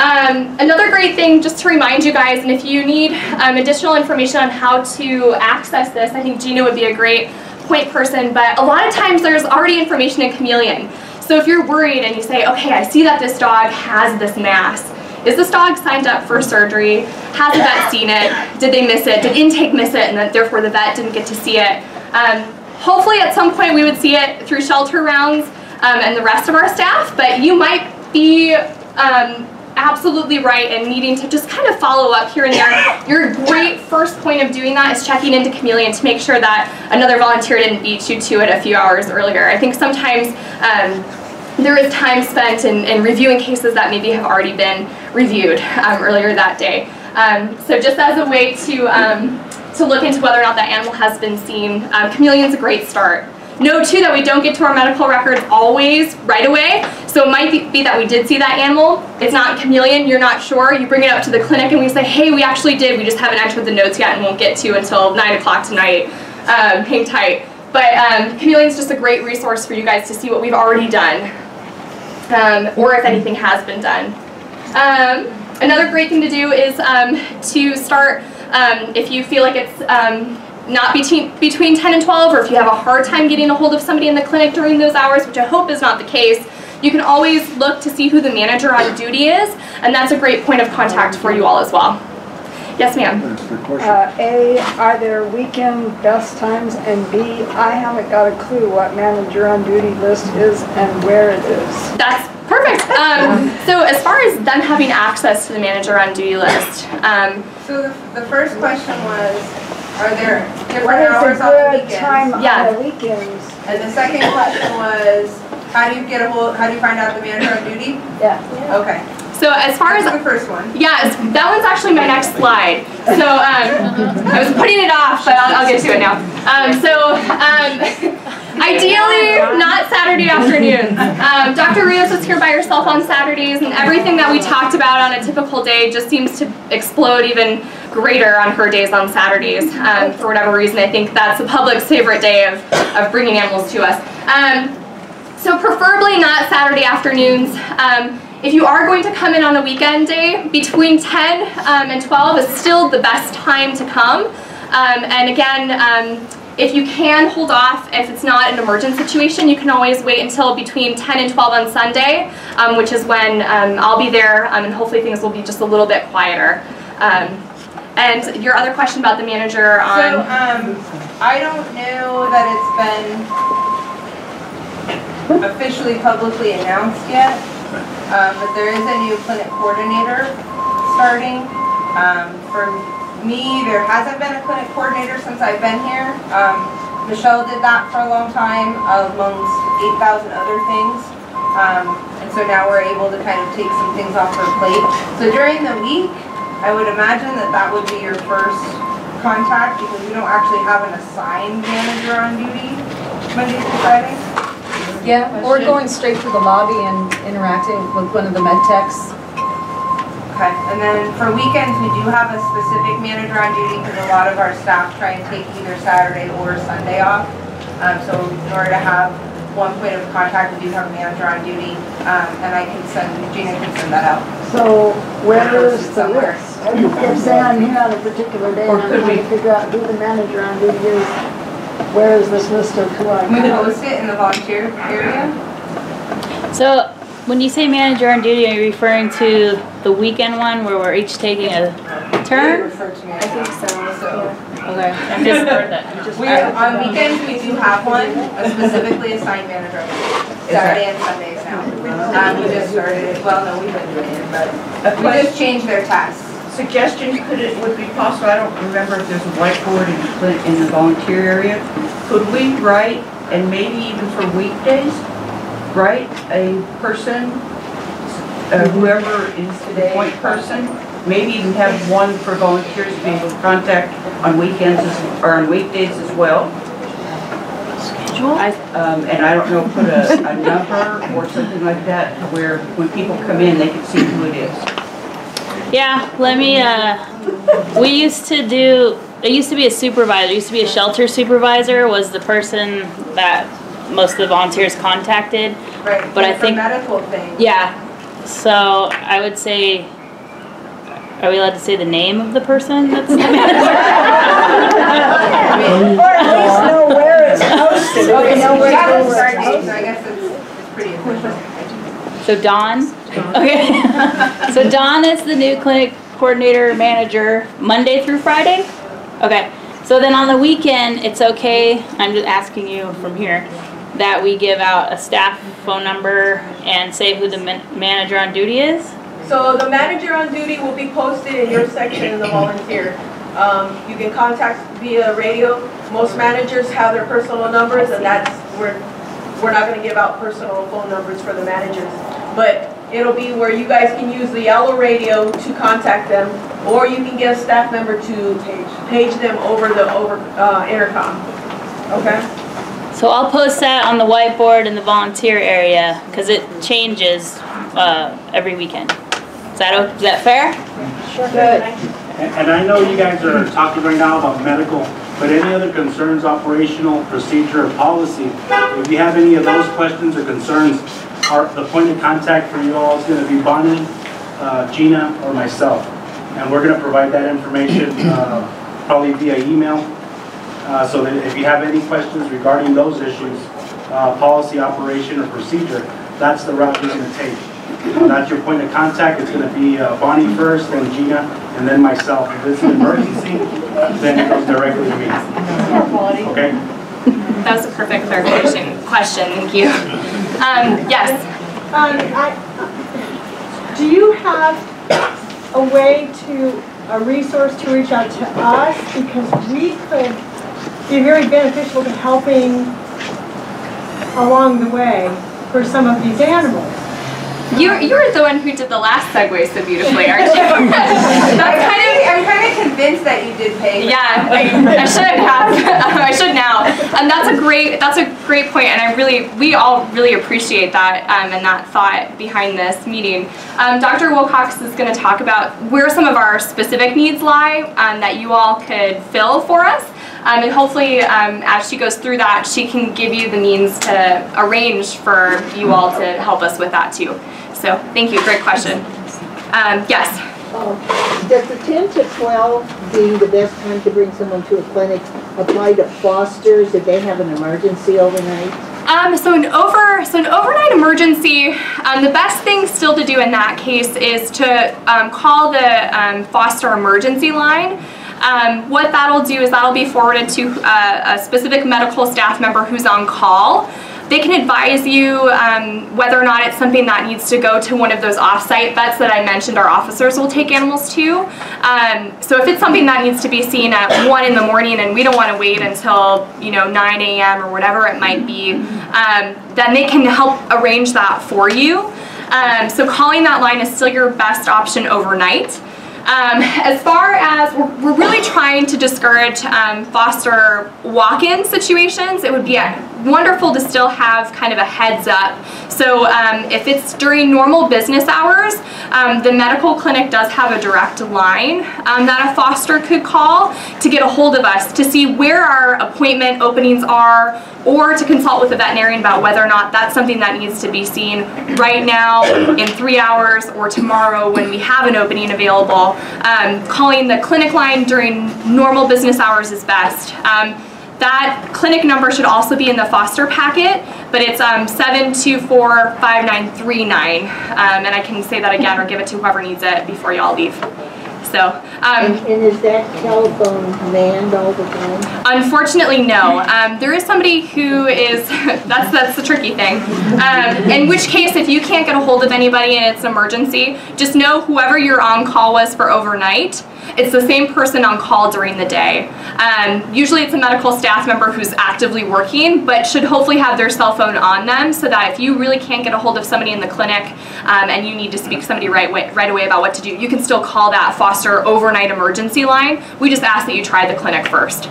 Another great thing, just to remind you guys, and if you need additional information on how to access this, I think Gina would be a great point person, but a lot of times there's already information in Chameleon. So if you're worried and you say, okay, I see that this dog has this mass. Is this dog signed up for surgery? Has the vet seen it? Did they miss it? Did intake miss it, and then therefore the vet didn't get to see it? Hopefully at some point we would see it through shelter rounds and the rest of our staff, but you might be absolutely right and needing to just kind of follow up here and there. Your great first point of doing that is checking into Chameleon to make sure that another volunteer didn't beat you to it a few hours earlier. I think sometimes there is time spent in reviewing cases that maybe have already been reviewed earlier that day. So just as a way to look into whether or not that animal has been seen, Chameleon's a great start. Note too that we don't get to our medical records always right away. So it might be that we did see that animal. It's not chameleon, you're not sure. You bring it up to the clinic and we say, hey, we actually did. We just haven't entered the notes yet and won't get to until 9 o'clock tonight. Hang tight. But chameleon's just a great resource for you guys to see what we've already done. Or if anything has been done. Another great thing to do is to start, if you feel like it's not between 10 and 12, or if you have a hard time getting a hold of somebody in the clinic during those hours, which I hope is not the case, you can always look to see who the manager on duty is, and that's a great point of contact for you all as well. Yes, ma'am. A, are there weekend best times? And B, I haven't got a clue what manager on duty list is and where it is. That's perfect. So as far as them having access to the manager on duty list. So the first question was, are there different What hours is on the a good weekends? time Yeah. on the weekends? And the second question was, how do you find out the manager on duty? Yeah. Okay. So as far as the first one. Yeah, that one's actually my next slide. So I was putting it off, but I'll get to it now. Ideally, not Saturday afternoons. Dr. Rios is here by herself on Saturdays, and everything that we talked about on a typical day just seems to explode even greater on her days on Saturdays. For whatever reason, I think that's the public's favorite day of bringing animals to us. So preferably not Saturday afternoons. If you are going to come in on a weekend day, between 10 and 12 is still the best time to come. And again, if you can hold off, if it's not an emergent situation, you can always wait until between 10 and 12 on Sunday, which is when I'll be there, and hopefully things will be just a little bit quieter. And your other question about the manager on... So, I don't know that it's been officially publicly announced yet. But there is a new clinic coordinator starting. For me, there hasn't been a clinic coordinator since I've been here. Michelle did that for a long time amongst 8,000 other things. And so now we're able to kind of take some things off her plate. So during the week, I would imagine that would be your first contact because we don't actually have an assigned manager on duty Monday through Friday. Yeah, or going straight to the lobby and interacting with one of the med techs. Okay, and then for weekends, we do have a specific manager on duty because a lot of our staff try and take either Saturday or Sunday off. So in order to have one point of contact, we do have a manager on duty, and Gina can send that out. So where is the list? Say I'm here on a particular day and I'm trying to figure out who the manager on duty is. Where is this list of who I We post it in the volunteer area. So when you say manager on duty, are you referring to the weekend one where we're each taking a turn? I think so. Okay. I'm just on weekends we do have one, a specifically assigned manager. Saturday and Sundays now. We just started. Well, no, we've been doing it, but we just changed their tasks. Suggestion, would be possible, I don't remember if there's a whiteboard in the volunteer area. Could we write, and maybe even for weekdays, write a person, whoever is the point person, maybe even have one for volunteers to be able to contact on weekends or on weekdays as well. Schedule? And I don't know, put a number or something like that where when people come in, they can see who it is. Yeah, let me, we used to do, it used to be a supervisor, it used to be a shelter supervisor was the person that most of the volunteers contacted. Right, but I think, medical thing. Yeah, so I would say, are we allowed to say the name of the person that's the manager? Or at least know where it's posted. Okay, know we where have a it's start date, posted. so I guess it's pretty official. So Dawn? Okay. So Dawn is the new clinic coordinator manager Monday through Friday? Okay. So then on the weekend, it's okay, I'm just asking you from here, that we give out a staff phone number and say who the manager on duty is? So the manager on duty will be posted in your section in the volunteer. You can contact via radio. Most managers have their personal numbers, and that's we're not going to give out personal phone numbers for the managers. But it'll be where you guys can use the yellow radio to contact them, or you can get a staff member to page them over the intercom. Okay. So I'll post that on the whiteboard in the volunteer area because it changes every weekend. Is that fair? Sure. Good. And I know you guys are talking right now about medical, but any other concerns, operational, procedure, or policy, if you have any of those questions or concerns, the point of contact for you all is going to be Bonnie, Gina, or myself. And we're going to provide that information probably via email. So that if you have any questions regarding those issues, policy, operation, or procedure, that's the route you're going to take. That's your point of contact. It's going to be Bonnie first, then Gina, and then myself. If it's an emergency, then it goes directly to me. Okay? That was a perfect clarification question. Thank you. Yes. Do you have a way a resource to reach out to us? Because we could be very beneficial to helping along the way for some of these animals. You were the one who did the last segue so beautifully, aren't you? I'm kind of convinced that you did pay. Yeah, I should have. I should now. And that's a great point, and we all really appreciate that and that thought behind this meeting. Dr. Wilcox is going to talk about where some of our specific needs lie that you all could fill for us. And hopefully, as she goes through that, she can give you the means to arrange for you all to help us with that too. So, thank you. Great question. Yes? Does the 10 to 12 being the best time to bring someone to a clinic apply to fosters if they have an emergency overnight? So an overnight emergency, the best thing still to do in that case is to call the foster emergency line. What that'll do is that'll be forwarded to a specific medical staff member who's on call. They can advise you whether or not it's something that needs to go to one of those off-site vets that I mentioned our officers will take animals to. So if it's something that needs to be seen at 1 in the morning and we don't want to wait until 9 a.m. or whatever it might be, then they can help arrange that for you. So calling that line is still your best option overnight. As far as we're really trying to discourage foster walk-in situations, it would be wonderful to still have kind of a heads up. So if it's during normal business hours, the medical clinic does have a direct line that a foster could call to get a hold of us to see where our appointment openings are, or to consult with a veterinarian about whether or not that's something that needs to be seen right now, in 3 hours, or tomorrow when we have an opening available. Calling the clinic line during normal business hours is best. That clinic number should also be in the foster packet, but it's 724-5939, and I can say that again or give it to whoever needs it before y'all leave. So, and is that telephone manned all the time? Unfortunately, no. There is somebody who is, that's the tricky thing. In which case, if you can't get a hold of anybody and it's an emergency, just know whoever your on-call was for overnight, it's the same person on call during the day. Usually it's a medical staff member who's actively working, but should hopefully have their cell phone on them so that if you really can't get a hold of somebody in the clinic and you need to speak to somebody right away about what to do, you can still call that foster overnight emergency line. We just ask that you try the clinic first.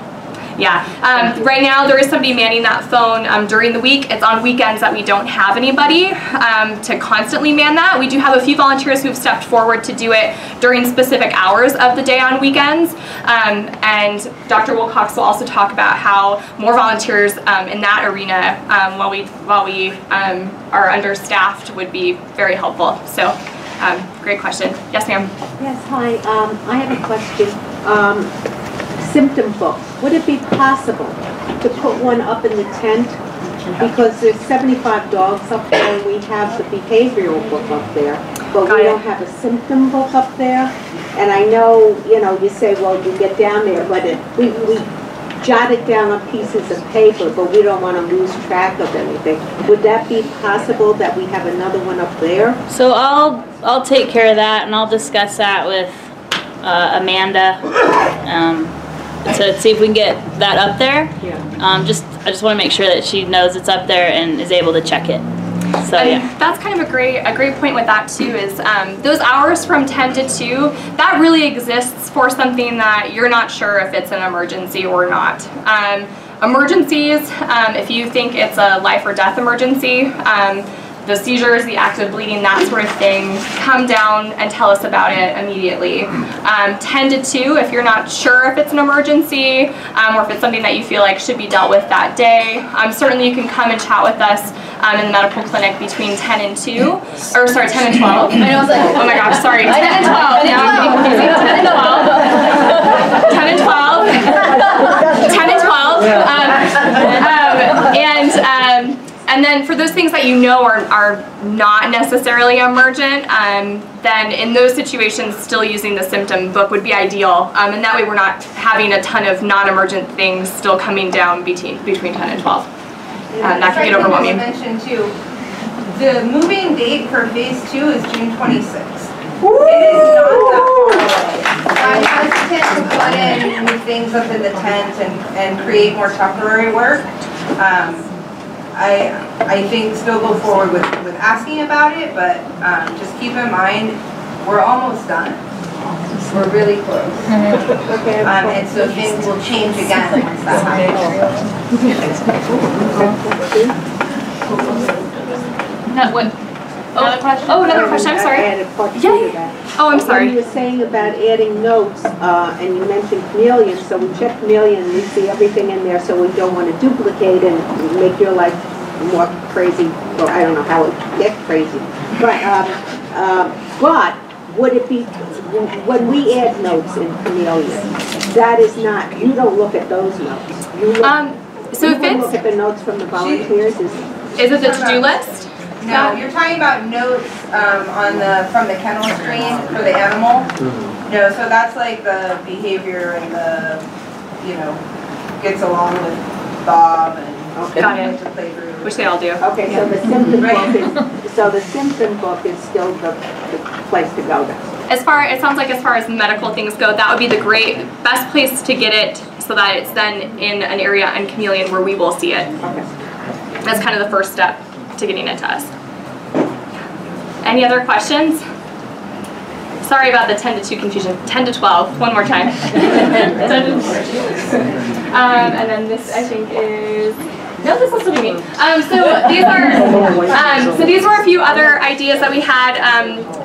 Yeah, right now there is somebody manning that phone during the week. It's on weekends that we don't have anybody to constantly man that. We do have a few volunteers who have stepped forward to do it during specific hours of the day on weekends. And Dr. Wilcox will also talk about how more volunteers in that arena while we are understaffed would be very helpful. So, great question. Yes, ma'am. Yes, hi. I have a question. Symptom book. Would it be possible to put one up in the tent? Because there's 75 dogs up there, and we have the behavioral book up there, but we don't have a symptom book up there. And I know, you say, well, you get down there, but we jot it down on pieces of paper, but we don't want to lose track of anything. Would that be possible that we have another one up there? So I'll take care of that, and I'll discuss that with Amanda. To see if we can get that up there. Yeah. I just want to make sure that she knows it's up there and is able to check it. So and yeah. That's kind of a great point with that too, is those hours from 10 to 2, that really exists for something that you're not sure if it's an emergency or not. Emergencies, if you think it's a life or death emergency, the seizures, the active bleeding, that sort of thing, come down and tell us about it immediately. 10 to 2, if you're not sure if it's an emergency or if it's something that you feel like should be dealt with that day, certainly you can come and chat with us in the medical clinic between 10 and 2, or sorry, 10 and 12. I know, I was like, oh my gosh, sorry, 10 and 12. Now I'm getting confusing. 10 and 12. 10 and 12. 10 and 12. And then for those things that you know are not necessarily emergent, then in those situations, still using the symptom book would be ideal. And that way we're not having a ton of non-emergent things still coming down between 10 and 12. That can get overwhelming. I mentioned too, the moving date for phase 2 is June 26th. Woo! It is not that far away. I'm hesitant to put in new things up in the tent and create more temporary work. I think still go forward with asking about it, but just keep in mind, we're almost done. We're really close. Okay. And so things will change again once that happens. Another question? Oh, another question, I'm sorry. I had a part 2 to that. Oh, I'm sorry. You were saying about adding notes, and you mentioned chameleon, so we check chameleon and we see everything in there, so we don't want to duplicate and make your life more crazy, or I don't know how it gets crazy. But would it be, when we add notes in chameleon, that is not, you don't look at those notes. You look, so if it's, look at the notes from the volunteers. Is it the to-do list? No, you're talking about notes from the kennel screen for the animal. No, so that's like the behavior and the, gets along with Bob and Got it. the playgroup. Which they all do. Okay, so the symptom book is still the place to go then. It sounds like as far as medical things go, that would be the best place to get it so that it's then in an area in Chameleon where we will see it. Okay. That's kind of the first step to getting it to us. Any other questions? Sorry about the 10 to 2 confusion. 10 to 12, one more time. 10 to 12. And then this, I think, is... No, this will still be me. So these were a few other ideas that we had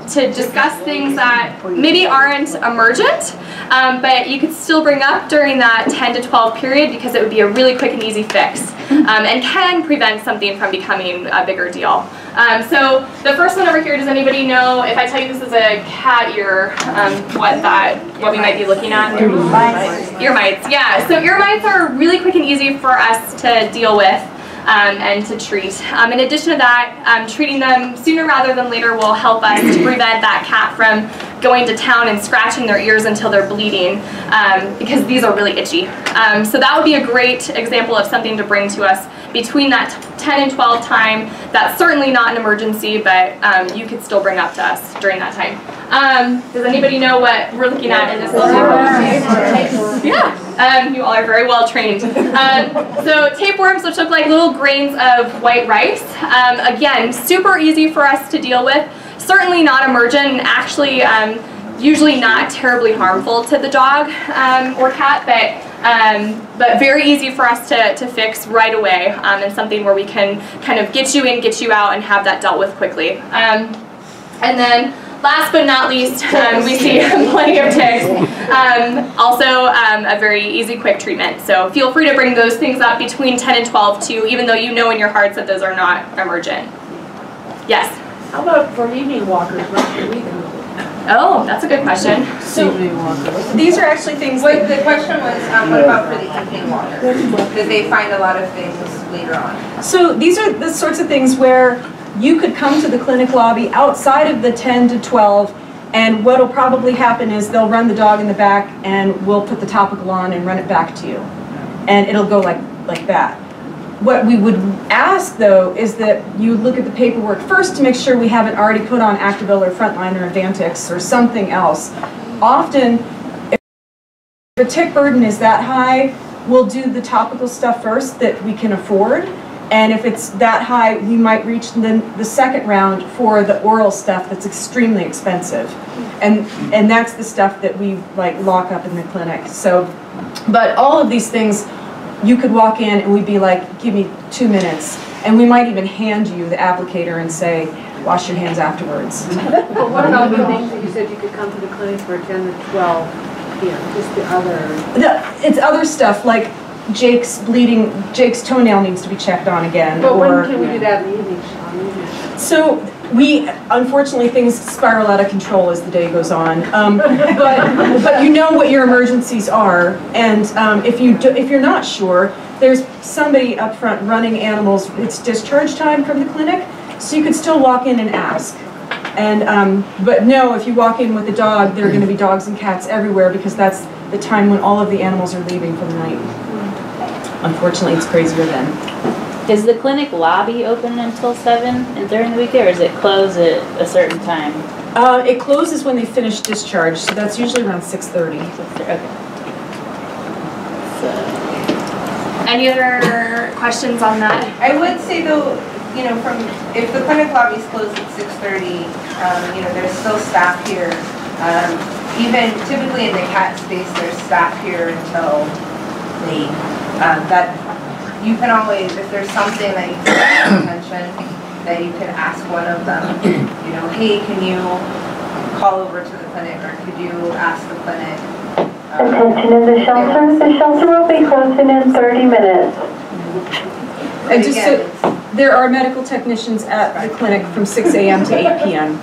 to discuss things that maybe aren't emergent, but you could still bring up during that 10 to 12 period because it would be a really quick and easy fix and can prevent something from becoming a bigger deal. So the first one over here, does anybody know, if I tell you this is a cat ear, what we might be looking at? Ear mites. Ear mites, yeah. So ear mites are really quick and easy for us to deal with and to treat. In addition to that, treating them sooner rather than later will help us to prevent that cat from going to town and scratching their ears until they're bleeding because these are really itchy. So that would be a great example of something to bring to us between that 10 and 12 time. That's certainly not an emergency, but you could still bring up to us during that time. Does anybody know what we're looking at in this little tapeworm? Yeah, you all are very well trained. So tapeworms, which look like little grains of white rice. Again, super easy for us to deal with. Certainly not emergent, and actually usually not terribly harmful to the dog or cat, but very easy for us to fix right away, and something where we can kind of get you in, get you out, and have that dealt with quickly. And then last but not least, we see plenty of ticks. Also a very easy, quick treatment. So feel free to bring those things up between 10 and 12 too, even though you know in your hearts that those are not emergent. Yes? How about for evening walkers? What should we do? Oh, that's a good question. So these are actually things. Wait, the question was, what about for the evening walker? Did they find a lot of things later on? So these are the sorts of things where you could come to the clinic lobby outside of the 10 to 12, and what will probably happen is they'll run the dog in the back, and we'll put the topical on and run it back to you, and it'll go like that. What we would ask, though, is that you look at the paperwork first to make sure we haven't already put on Activil or Frontline or Advantix or something else. Often, if the tick burden is that high, we'll do the topical stuff first that we can afford. And if it's that high, we might reach the second round for the oral stuff that's extremely expensive. And that's the stuff that we lock up in the clinic. So, but all of these things you could walk in and we'd be like, give me 2 minutes. And we might even hand you the applicator and say, wash your hands afterwards. But what about the things that you said you could come to the clinic for 10 to 12 p.m., just the other? It's other stuff, like Jake's toenail needs to be checked on again. But when can we do that in the evening, Sean? So unfortunately, things spiral out of control as the day goes on. But you know what your emergencies are, and if you're not sure, there's somebody up front running animals. It's discharge time from the clinic, so you could still walk in and ask. And but no, if you walk in with a dog, there are going to be dogs and cats everywhere because that's the time when all of the animals are leaving for the night. Unfortunately, it's crazier then. Is the clinic lobby open until 7 and during the weekday, or is it close at a certain time? It closes when they finish discharge, so that's usually around 6:30. Okay. So. Any other questions on that? I would say though, you know, if the clinic lobby is closed at 6:30, you know, there's still staff here. Even typically in the cat space, there's staff here until late. That you can always, if there's something that you can pay attention, that you could ask one of them, you know, hey, can you call over to the clinic, or could you ask the clinic? Attention in the shelter. The shelter will be closing in 30 minutes. And just so, there are medical technicians at the clinic from 6 a.m. to 8 p.m.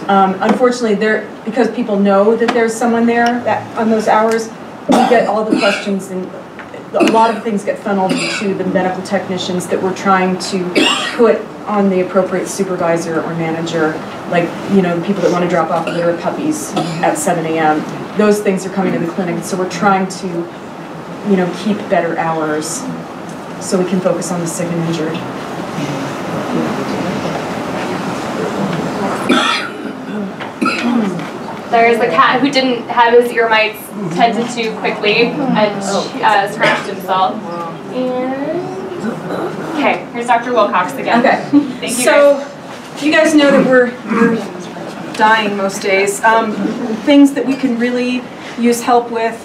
Unfortunately, because people know that there's someone there on those hours, we get all the questions, and a lot of things get funneled to the medical technicians that we're trying to put on the appropriate supervisor or manager, like, you know, the people that want to drop off a litter of puppies at 7 a.m. Those things are coming to the clinic, so we're trying to, you know, keep better hours so we can focus on the sick and injured. There's the cat who didn't have his ear mites tended to quickly and scratched himself. And okay, here's Dr. Wilcox again. Okay. Thank you. So you guys know that we're dying most days. Things that we can really use help with.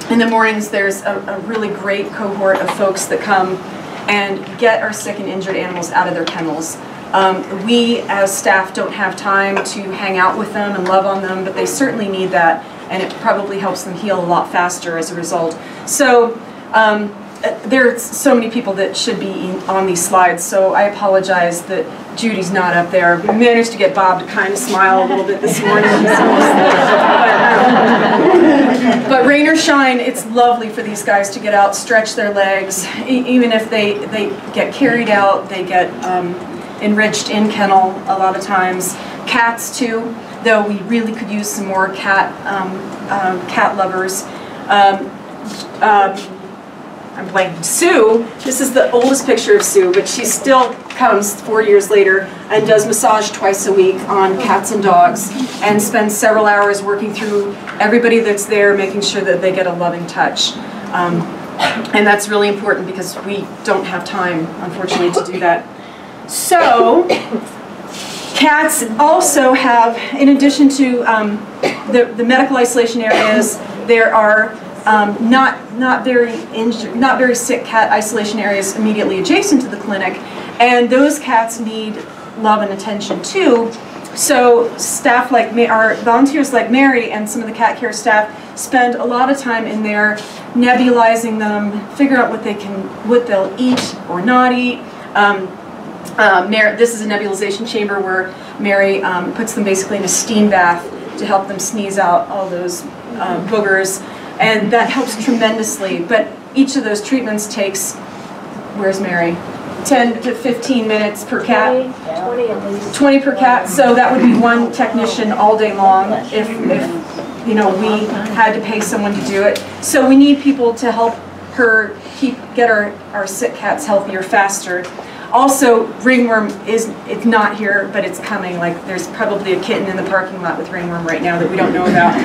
In the mornings, there's a really great cohort of folks that come and get our sick and injured animals out of their kennels. We as staff don't have time to hang out with them and love on them, but they certainly need that, and it probably helps them heal a lot faster as a result. So there's so many people that should be on these slides, so I apologize that Judy's not up there. We managed to get Bob to kind of smile a little bit this morning. But rain or shine, it's lovely for these guys to get out, stretch their legs. Even if they get carried out, they get enriched in kennel a lot of times. Cats too, though we really could use some more cat lovers. I'm blanking. Sue, this is the oldest picture of Sue, but she still comes 4 years later and does massage twice a week on cats and dogs and spends several hours working through everybody that's there, making sure that they get a loving touch. And that's really important because we don't have time, unfortunately, to do that. So, cats also have, in addition to the medical isolation areas, there are not very sick cat isolation areas immediately adjacent to the clinic, and those cats need love and attention too. So staff like our volunteers like Mary and some of the cat care staff spend a lot of time in there nebulizing them, figure out what they'll eat or not eat. This is a nebulization chamber where Mary puts them basically in a steam bath to help them sneeze out all those boogers, and that helps tremendously. But each of those treatments takes, where's Mary? 10 to 15 minutes per cat. 20 at least. 20 per cat, so that would be one technician all day long if you know, we had to pay someone to do it. So we need people to help her get our sick cats healthier faster. Also, ringworm it's not here, but it's coming. Like, there's probably a kitten in the parking lot with ringworm right now that we don't know about.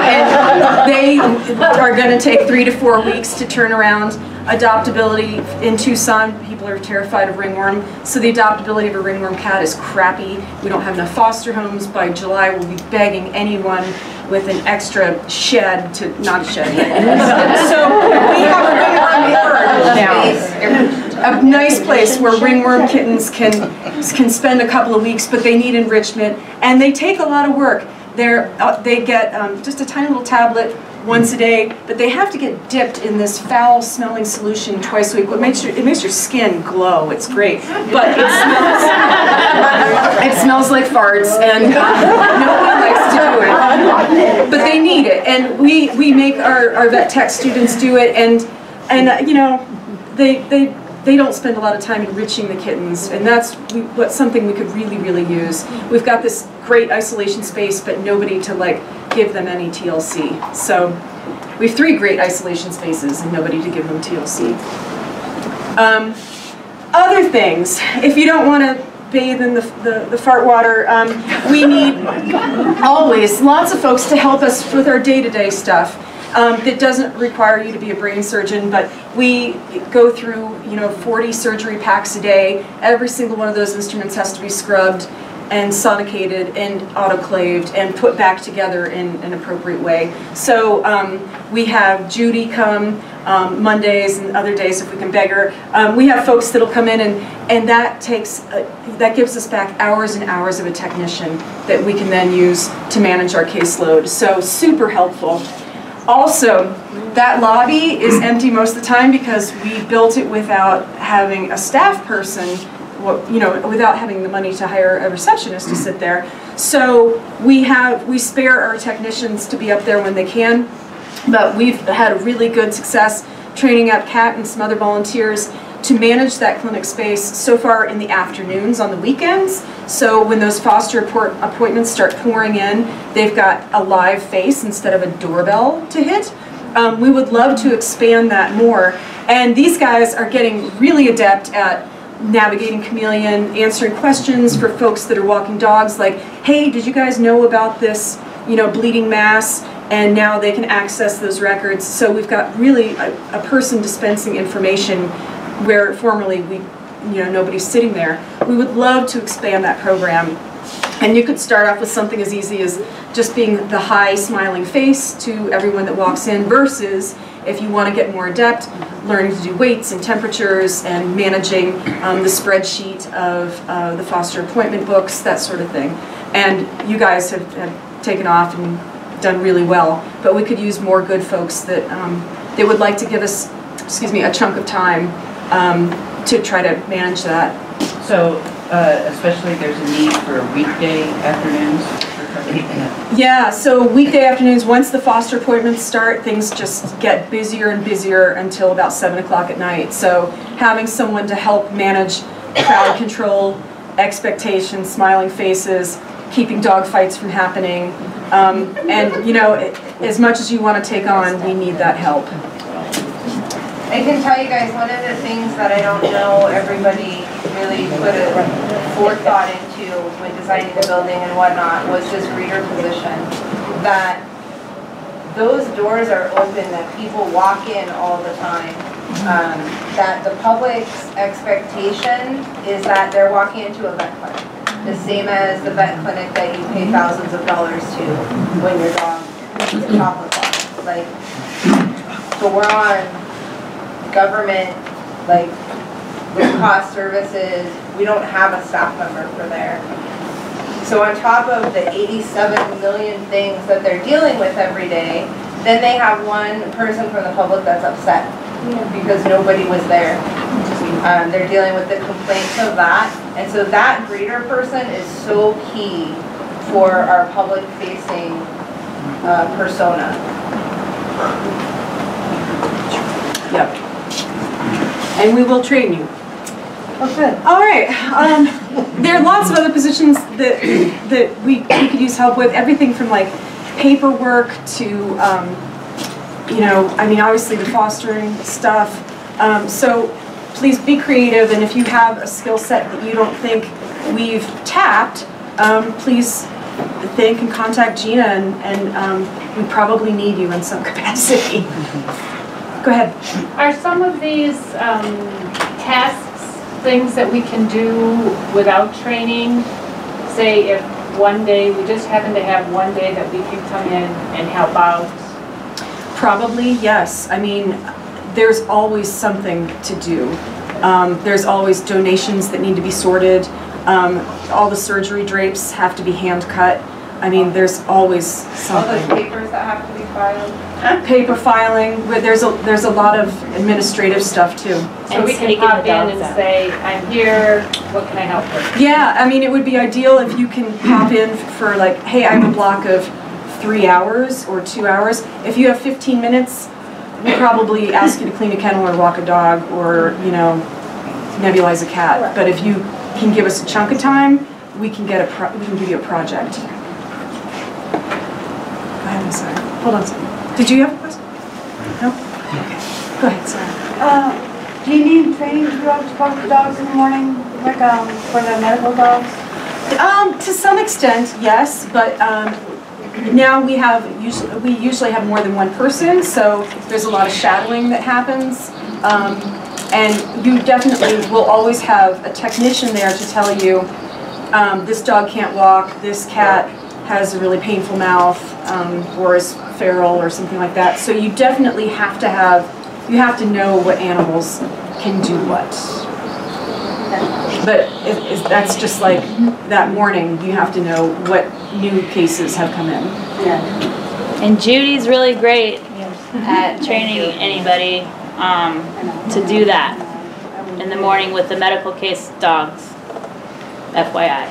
And they are going to take 3 to 4 weeks to turn around. Adoptability in Tucson, people are terrified of ringworm, so the adoptability of a ringworm cat is crappy. We don't have enough foster homes. By July, we'll be begging anyone with an extra shed to, not a shed, so we have a ringworm now. A nice place where ringworm kittens can spend a couple of weeks, but they need enrichment, and they take a lot of work. They get just a tiny little tablet once a day, but they have to get dipped in this foul-smelling solution twice a week. It makes your skin glow. It's great, but it smells like farts, and nobody likes to do it. But they need it, and we make our vet tech students do it, and you know, they don't spend a lot of time enriching the kittens, and that's something we could really use. We've got this great isolation space, but nobody to like give them any TLC. So we have 3 great isolation spaces and nobody to give them TLC. Other things, if you don't want to bathe in the fart water, we need always lots of folks to help us with our day-to-day stuff. That doesn't require you to be a brain surgeon, but we go through 40 surgery packs a day. Every single one of those instruments has to be scrubbed and sonicated and autoclaved and put back together in an appropriate way. So we have Judy come Mondays and other days if we can beg her. We have folks that'll come in, and that gives us back hours and hours of a technician that we can then use to manage our caseload. So super helpful. Also, that lobby is empty most of the time because we built it without having a staff person, without having the money to hire a receptionist to sit there. So we spare our technicians to be up there when they can, but we've had a really good success training up Kat and some other volunteers to manage that clinic space so far in the afternoons on the weekends. So when those foster appointments start pouring in, they've got a live face instead of a doorbell to hit. We would love to expand that more. And these guys are getting really adept at navigating Chameleon, answering questions for folks that are walking dogs, like, hey, did you guys know about this, bleeding mass? And now they can access those records. So we've got really a person dispensing information where formerly nobody's sitting there. We would love to expand that program. And you could start off with something as easy as just being the high smiling face to everyone that walks in, versus if you want to get more adept, learning to do weights and temperatures and managing the spreadsheet of the foster appointment books, that sort of thing. And you guys have taken off and done really well, but we could use more good folks that they would like to give us, a chunk of time to try to manage that. So, especially there's a need for weekday afternoons? Yeah, so weekday afternoons, once the foster appointments start, things just get busier and busier until about 7 o'clock at night. So having someone to help manage crowd control, expectations, smiling faces, keeping dog fights from happening, and as much as you want to take on, we need that help. I can tell you guys, one of the things that I don't know everybody really put a forethought into when designing the building and whatnot was this greeter position. That those doors are open, that people walk in all the time. That the public's expectation is that they're walking into a vet clinic. The same as the vet clinic that you pay thousands of dollars to when your dog eats a chocolate bar. So we're on government, cost services. We don't have a staff member for there. So on top of the 87 million things that they're dealing with every day, then they have one person from the public that's upset because nobody was there. They're dealing with the complaints of that. And so that greeter person is so key for our public-facing persona. Yep. And we will train you. Oh, good. All right. There are lots of other positions that we could use help with. Everything from paperwork to, obviously the fostering stuff. So please be creative, and if you have a skill set that you don't think we've tapped, please think and contact Gina, and we probably need you in some capacity. Go ahead. Are some of these tasks things that we can do without training? Say if one day, we just happen to have one day that we can come in and help out? Probably, yes. I mean, there's always something to do. There's always donations that need to be sorted. All the surgery drapes have to be hand cut. I mean, there's always something. All those papers that have to be filed. Paper filing, but there's a lot of administrative stuff too. So we can pop in and say, I'm here, what can I help with? Yeah, I mean, it would be ideal if you can pop in for like, hey, I have a block of 3 hours or 2 hours. If you have 15 minutes, we'll probably ask you to clean a kennel or walk a dog or, you know, nebulize a cat. But if you can give us a chunk of time, we can get we can give you a project. Go ahead, I'm sorry. Hold on a second. Did you have a question? No? Okay. Go ahead, sorry. Do you need training to go out to walk the dogs in the morning, like for the medical dogs? To some extent, yes, but now we usually have more than one person, so there's a lot of shadowing that happens. And you definitely will always have a technician there to tell you this dog can't walk, this cat has a really painful mouth, or is feral or something like that. So you definitely have to know what animals can do what. But that's just like that morning, you have to know what new cases have come in. Yeah. And Judy's really great at training anybody to do that in the morning with the medical case dogs. FYI.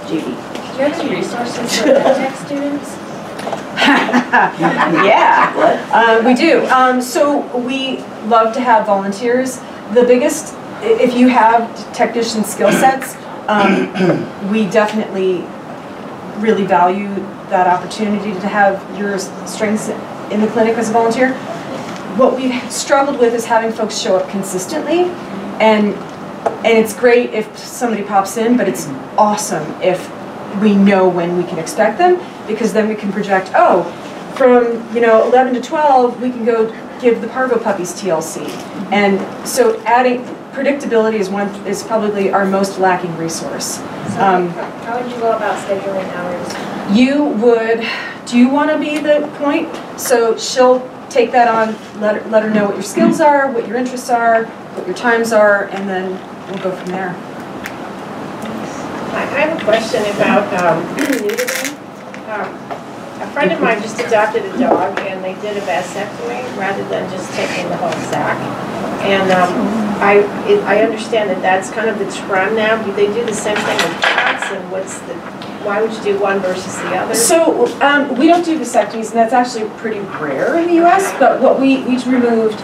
Judy. Do you have any resources for tech students? Yeah, we do. So we love to have volunteers. The biggest, if you have technician skill sets, we definitely really value that opportunity to have your strengths in the clinic as a volunteer. What we've struggled with is having folks show up consistently, and it's great if somebody pops in, but it's awesome if we know when we can expect them, because then we can project, oh, from 11 to 12, we can go give the parvo puppies TLC. And so adding predictability is probably our most lacking resource. So how would you go about scheduling hours? Do you want to be the point? So she'll take that on, let her know what your skills are, what your interests are, what your times are, and then we'll go from there. I have a question about neutering. A friend of mine just adopted a dog, and they did a vasectomy rather than just taking the whole sack. And I understand that that's kind of the trend now. Do they do the same thing with cats? And why would you do one versus the other? So we don't do vasectomies, and that's actually pretty rare in the U.S. But what we remove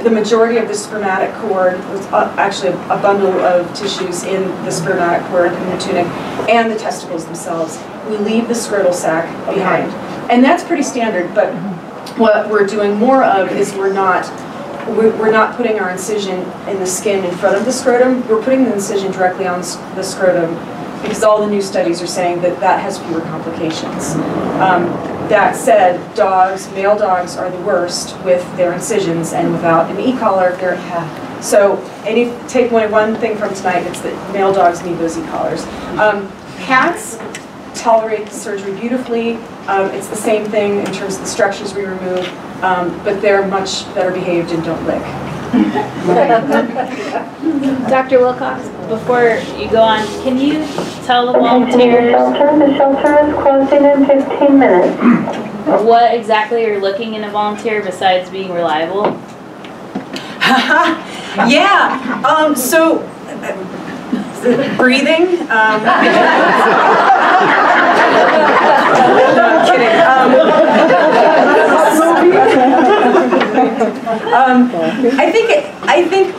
the majority of the spermatic cord, was actually a bundle of tissues in the spermatic cord in the tunic, and the testicles themselves. We leave the scrotal sac behind. And that's pretty standard, but what we're doing more of is we're not putting our incision in the skin in front of the scrotum, we're putting the incision directly on the scrotum, because all the new studies are saying that that has fewer complications. That said, male dogs are the worst with their incisions, and without an e-collar, so take one thing from tonight, it's that male dogs need those e-collars. Cats tolerate the surgery beautifully. It's the same thing in terms of the structures we remove, but they're much better behaved and don't lick. Dr. Wilcox, before you go on, can you tell the volunteers The shelter is closing in 15 minutes. what exactly you're looking in a volunteer besides being reliable? Yeah, so breathing. No, I'm kidding. I think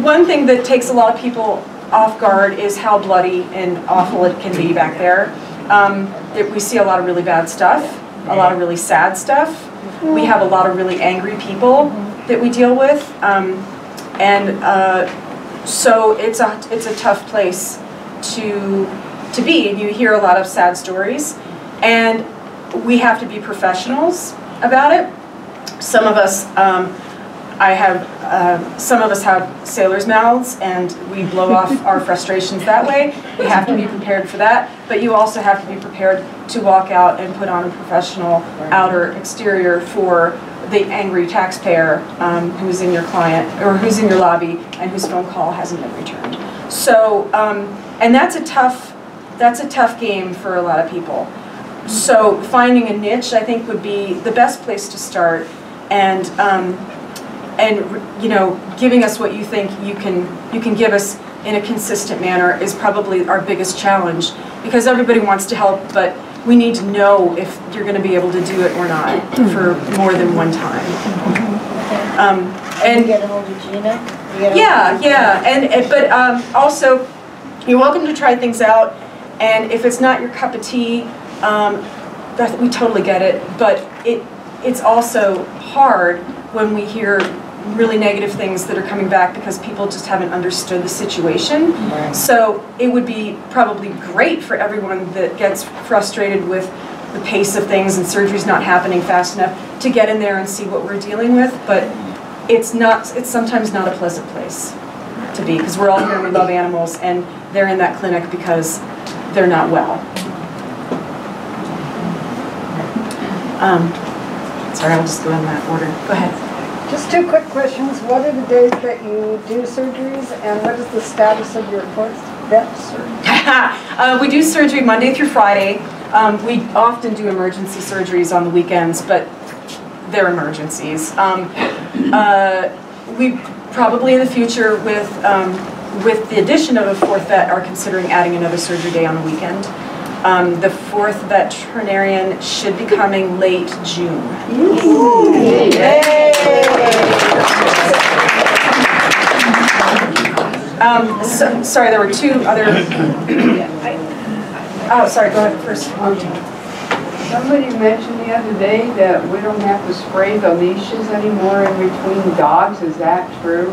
one thing that takes a lot of people off guard is how bloody and awful it can be back there. We see a lot of really bad stuff, a lot of really sad stuff. We have a lot of really angry people that we deal with, so it's a tough place to be, and you hear a lot of sad stories, and we have to be professionals about it. Some of us, I have, some of us have sailor's mouths and we blow off our frustrations that way. We have to be prepared for that, but you also have to be prepared to walk out and put on a professional outer exterior for the angry taxpayer who's in your client, or who's in your lobby and whose phone call hasn't been returned. So, and that's a tough game for a lot of people. So finding a niche, I think, would be the best place to start, and you know, giving us what you think you can give us in a consistent manner is probably our biggest challenge, because everybody wants to help, but we need to know if you're going to be able to do it or not for more than one time. And get a hold of Gina. But also, you're welcome to try things out, and if it's not your cup of tea, we totally get it. But it's also hard when we hear really negative things that are coming back because people just haven't understood the situation. Right. So it would be probably great for everyone that gets frustrated with the pace of things and surgery's not happening fast enough to get in there and see what we're dealing with, but it's sometimes not a pleasant place to be, because we're all here and we love animals, and they're in that clinic because they're not well. Sorry, I'll just go in that order. Go ahead. Just two quick questions. What are the days that you do surgeries, and what is the status of your vet surgery? We do surgery Monday through Friday. We often do emergency surgeries on the weekends, but they're emergencies. We probably in the future, with the addition of a fourth vet, are considering adding another surgery day on the weekend. The fourth veterinarian should be coming late June. Sorry, there were two other. Oh, sorry, go ahead first. Somebody mentioned the other day that we don't have to spray the leashes anymore in between dogs. Is that true?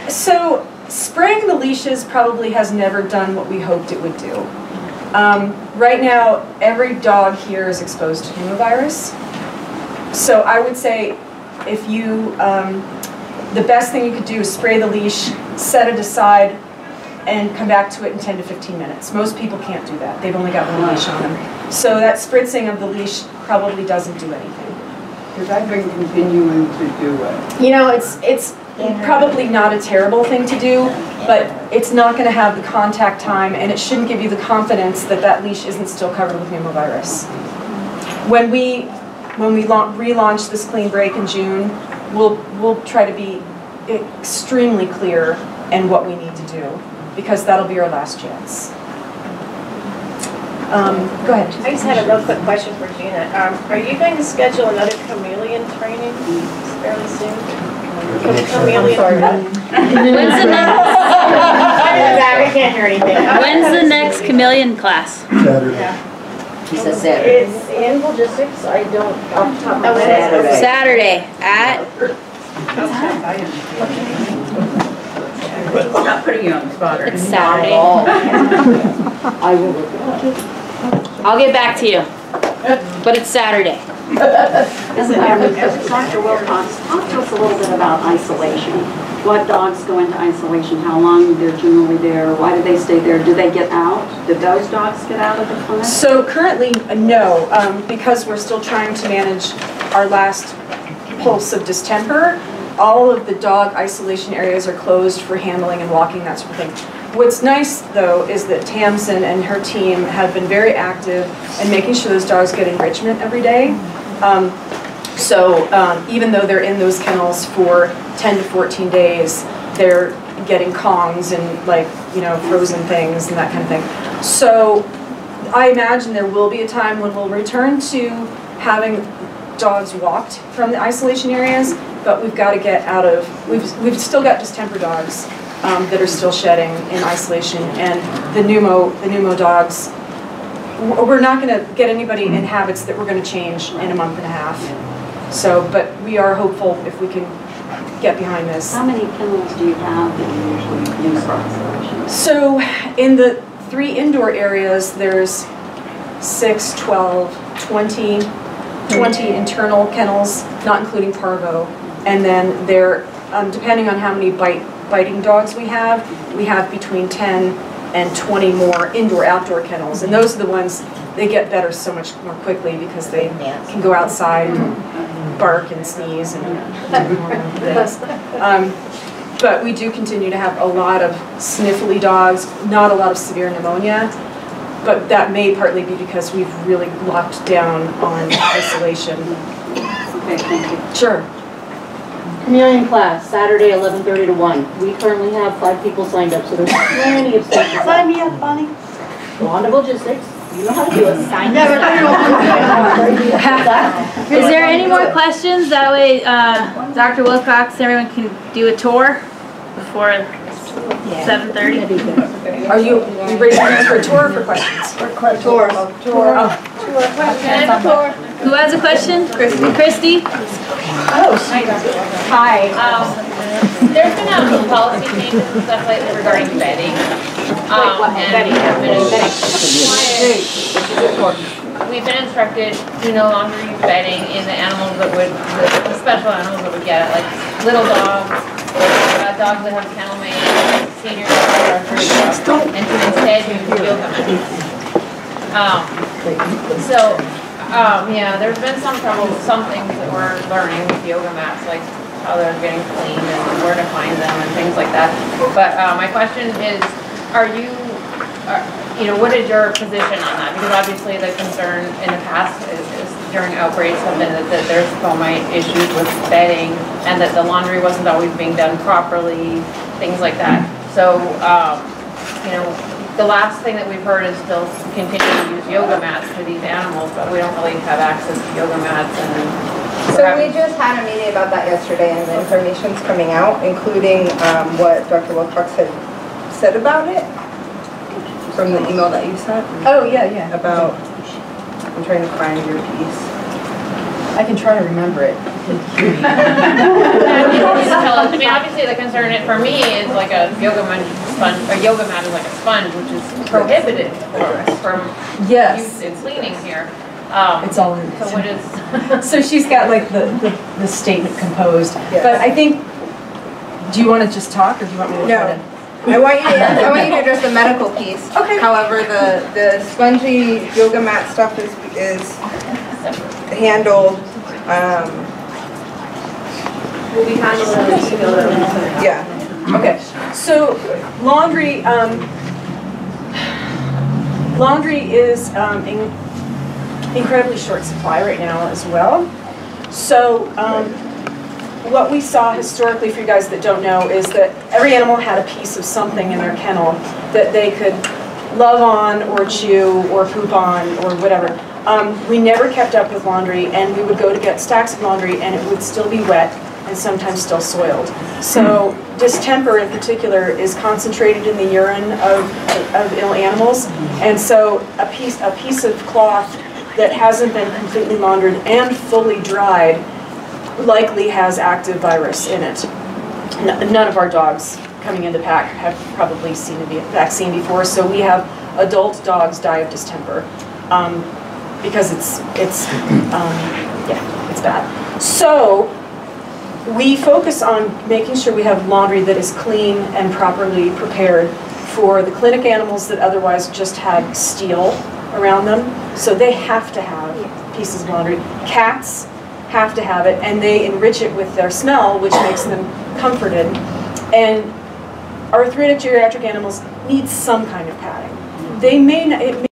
So spraying the leashes probably has never done what we hoped it would do. Right now, every dog here is exposed to humovirus. So I would say if you, the best thing you could do is spray the leash, set it aside, and come back to it in 10 to 15 minutes. Most people can't do that. They've only got one leash on them. So that spritzing of the leash probably doesn't do anything. Because I've been continuing to do it. You know, it's probably not a terrible thing to do, but it's not going to have the contact time, and it shouldn't give you the confidence that that leash isn't still covered with humovirus. When we relaunch this clean break in June, we'll try to be extremely clear in what we need to do, because that'll be our last chance. Go ahead. I just had a real quick question for Gina. Are you going to schedule another chameleon training fairly soon? Chameleon. When's the next? I can't hear anything. When's the next chameleon class? Saturday. She says Saturday. It's in logistics. I don't off the top of my head. Saturday at. I'm not putting you on the spot. It's Saturday. I will look at it. I'll get back to you. But it's Saturday. Dr. Wilcox, talk to us a little bit about isolation. What dogs go into isolation? How long they're generally there? Why do they stay there? Do they get out? Do those dogs get out of the clinic? So currently, no, because we're still trying to manage our last pulse of distemper. All of the dog isolation areas are closed for handling and walking, that sort of thing. What's nice, though, is that Tamsin and her team have been very active in making sure those dogs get enrichment every day. Even though they're in those kennels for 10 to 14 days, they're getting Kongs and frozen things and that kind of thing. So I imagine there will be a time when we'll return to having dogs walked from the isolation areas, but we've got to get out of, we've still got distemper dogs that are still shedding in isolation, and the pneumo dogs, we're not going to get anybody in habits that we're going to change in a month and a half. So, but we are hopeful if we can get behind this. How many kennels do you have that you usually use for isolation? So in the 3 indoor areas, there's 6, 12, 20, 20 internal kennels, not including parvo. And then there, depending on how many biting dogs we have between 10 and 20 more indoor-outdoor kennels. And those are the ones, they get better so much more quickly because they can go outside and bark and sneeze and but we do continue to have a lot of sniffly dogs, not a lot of severe pneumonia, but that may partly be because we've really locked down on isolation. Okay, thank you. Sure. Chameleon class, Saturday, 11:30 to 1. We currently have 5 people signed up, so there's plenty of spaces. Sign me up, Bonnie. Go on to logistics. You know how to do it. Sign Yeah, Is there any more questions? That way, Dr. Wilcox, everyone can do a tour before 7:30. Are you raising hands for a tour or for questions? Tour. Who has a question? Christy? Oh, Hi. There's been some policy changes and stuff lately regarding bedding. We've been instructed to no longer use bedding in the animals that would, the special animals that would get it, like little dogs, dogs that have kennel mates, senior dogs, and to instead use yoga mats. Yeah, there's been some trouble with some things that we're learning with yoga mats, like how they're getting cleaned and where to find them and things like that. But my question is, what is your position on that? Because obviously the concern in the past is during outbreaks have been that there's fomite issues with bedding and that the laundry wasn't always being done properly, things like that. So, the last thing that we've heard is still continue to use yoga mats for these animals, but we don't really have access to yoga mats. And so we just had a meeting about that yesterday, and the information's coming out, including what Dr. Wilcox had said about it from the email that you sent. Oh, yeah. About, I'm trying to find your piece. I can try to remember it. I mean, obviously the concern for me is like a yoga mat is like a sponge, which is prohibited from use in cleaning here. It's all in. So what is? So she's got like the statement composed. Yes. But I think, do you want to just talk or do you want me to try to? I want you to address the medical piece. Okay. However, the spongy yoga mat stuff is handled. Will be handled in the email that we sent. Yeah. Okay. So laundry is in incredibly short supply right now as well. So what we saw historically, for you guys that don't know, is that every animal had a piece of something in their kennel that they could love on or chew or poop on or whatever. We never kept up with laundry, and we would go to get stacks of laundry and it would still be wet and sometimes still soiled. So distemper in particular is concentrated in the urine of ill animals, and so a piece of cloth that hasn't been completely laundered and fully dried likely has active virus in it. None of our dogs coming into PACC have probably seen a vaccine before, so we have adult dogs die of distemper because it's bad. So we focus on making sure we have laundry that is clean and properly prepared for the clinic animals that otherwise just had steel around them. So they have to have pieces of laundry. Cats have to have it, and they enrich it with their smell, which makes them comforted. And arthritic geriatric animals need some kind of padding. It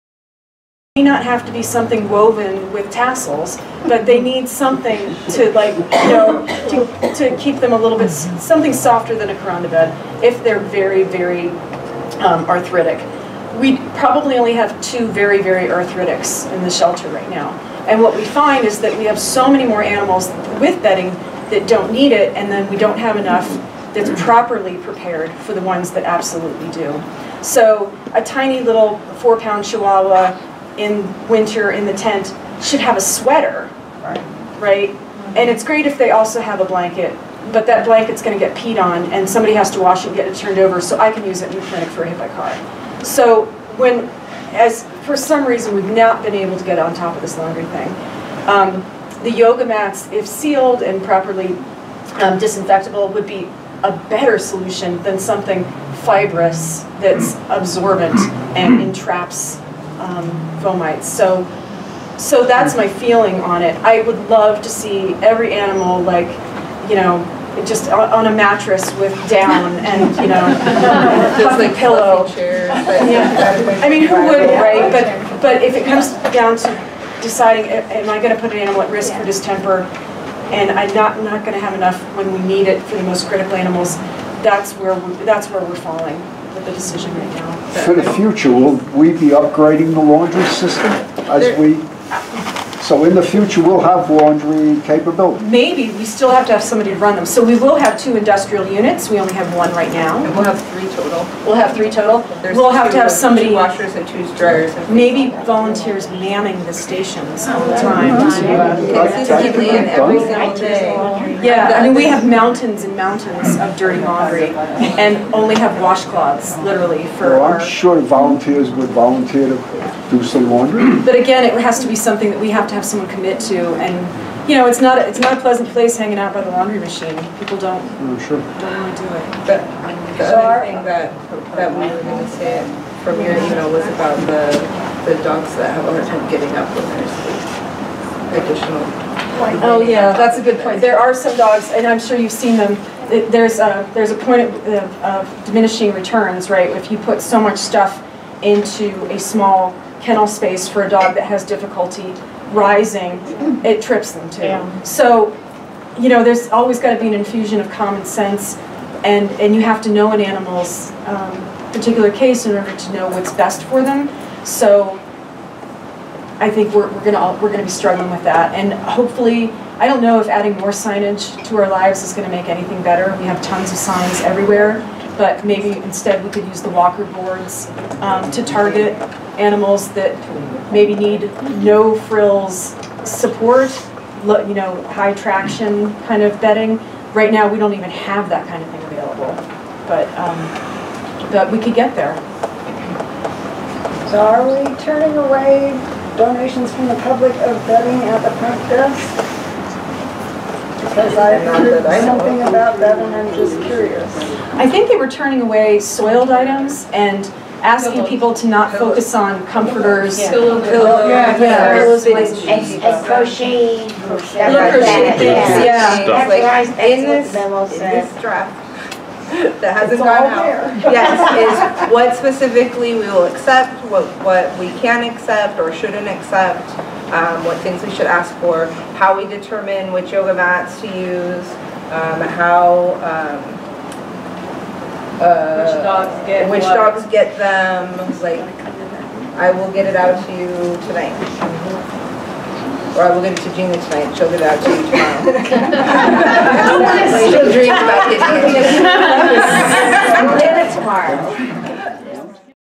may not have to be something woven with tassels, but they need something to, like, to keep them a little bit, something softer than a Kuranda bed if they're very, very arthritic. We probably only have 2 very, very arthritics in the shelter right now. And what we find is that we have so many more animals with bedding that don't need it, and then we don't have enough that's properly prepared for the ones that absolutely do. So a tiny little 4-pound Chihuahua in winter in the tent should have a sweater, right? And it's great if they also have a blanket, but that blanket's going to get peed on, and somebody has to wash it and get it turned over so I can use it in the clinic for a hit by car. So for some reason we've not been able to get on top of this laundry thing. the yoga mats, if sealed and properly disinfectable, would be a better solution than something fibrous that's absorbent and entraps fomites. So that's my feeling on it. I would love to see every animal, like, you know, just on a mattress with down and, you know, puffy pillow. Yeah. I mean, who wouldn't, right? But if it comes down to deciding, am I going to put an animal at risk for distemper, and I'm not going to have enough when we need it for the most critical animals, that's where we're falling with the decision right now. For the future, will we be upgrading the laundry system so in the future we'll have laundry capability? Maybe. We still have to have somebody to run them. So we will have 2 industrial units. We only have 1 right now. And we'll have 3 total. We'll have 3 total. We'll have to have somebody, 2 washers and 2 dryers. maybe volunteers manning the stations all the time. Consistently and every single day. Yeah, I mean, we have mountains and mountains of dirty laundry and only have washcloths, literally, for Well, our... I'm sure volunteers would volunteer to do some laundry. But again, it has to be something that we have to have someone commit to, and you know, it's not a pleasant place hanging out by the laundry machine. People don't want to do it. But the other thing that we were going to say from your email was about the dogs that have a hard time getting up when there's additional. Oh yeah, that's a good point. There are some dogs, and I'm sure you've seen them. There's a point of diminishing returns, right? If you put so much stuff into a small kennel space for a dog that has difficulty rising, it trips them too. Yeah. So, you know, there's always got to be an infusion of common sense, and you have to know an animal's particular case in order to know what's best for them. So, I think we're gonna be struggling with that, and hopefully, I don't know if adding more signage to our lives is going to make anything better. We have tons of signs everywhere, but maybe instead we could use the walker boards to target animals that maybe need no frills support, you know, high traction kind of bedding. Right now we don't even have that kind of thing available, but we could get there. So are we turning away donations from the public of bedding at the front desk? Because I heard something about that and I'm just curious. I think they were turning away soiled items and asking people to not focus on comforters, pillows, and crochet, little crochet things, Like in this draft that hasn't gone out, yes, is what specifically we will accept, what we can accept or shouldn't accept, what things we should ask for, how we determine which yoga mats to use, which dogs get them. Like, I will get it out to you tonight. Or I will get it to Gina tonight, she'll get it out to you tomorrow.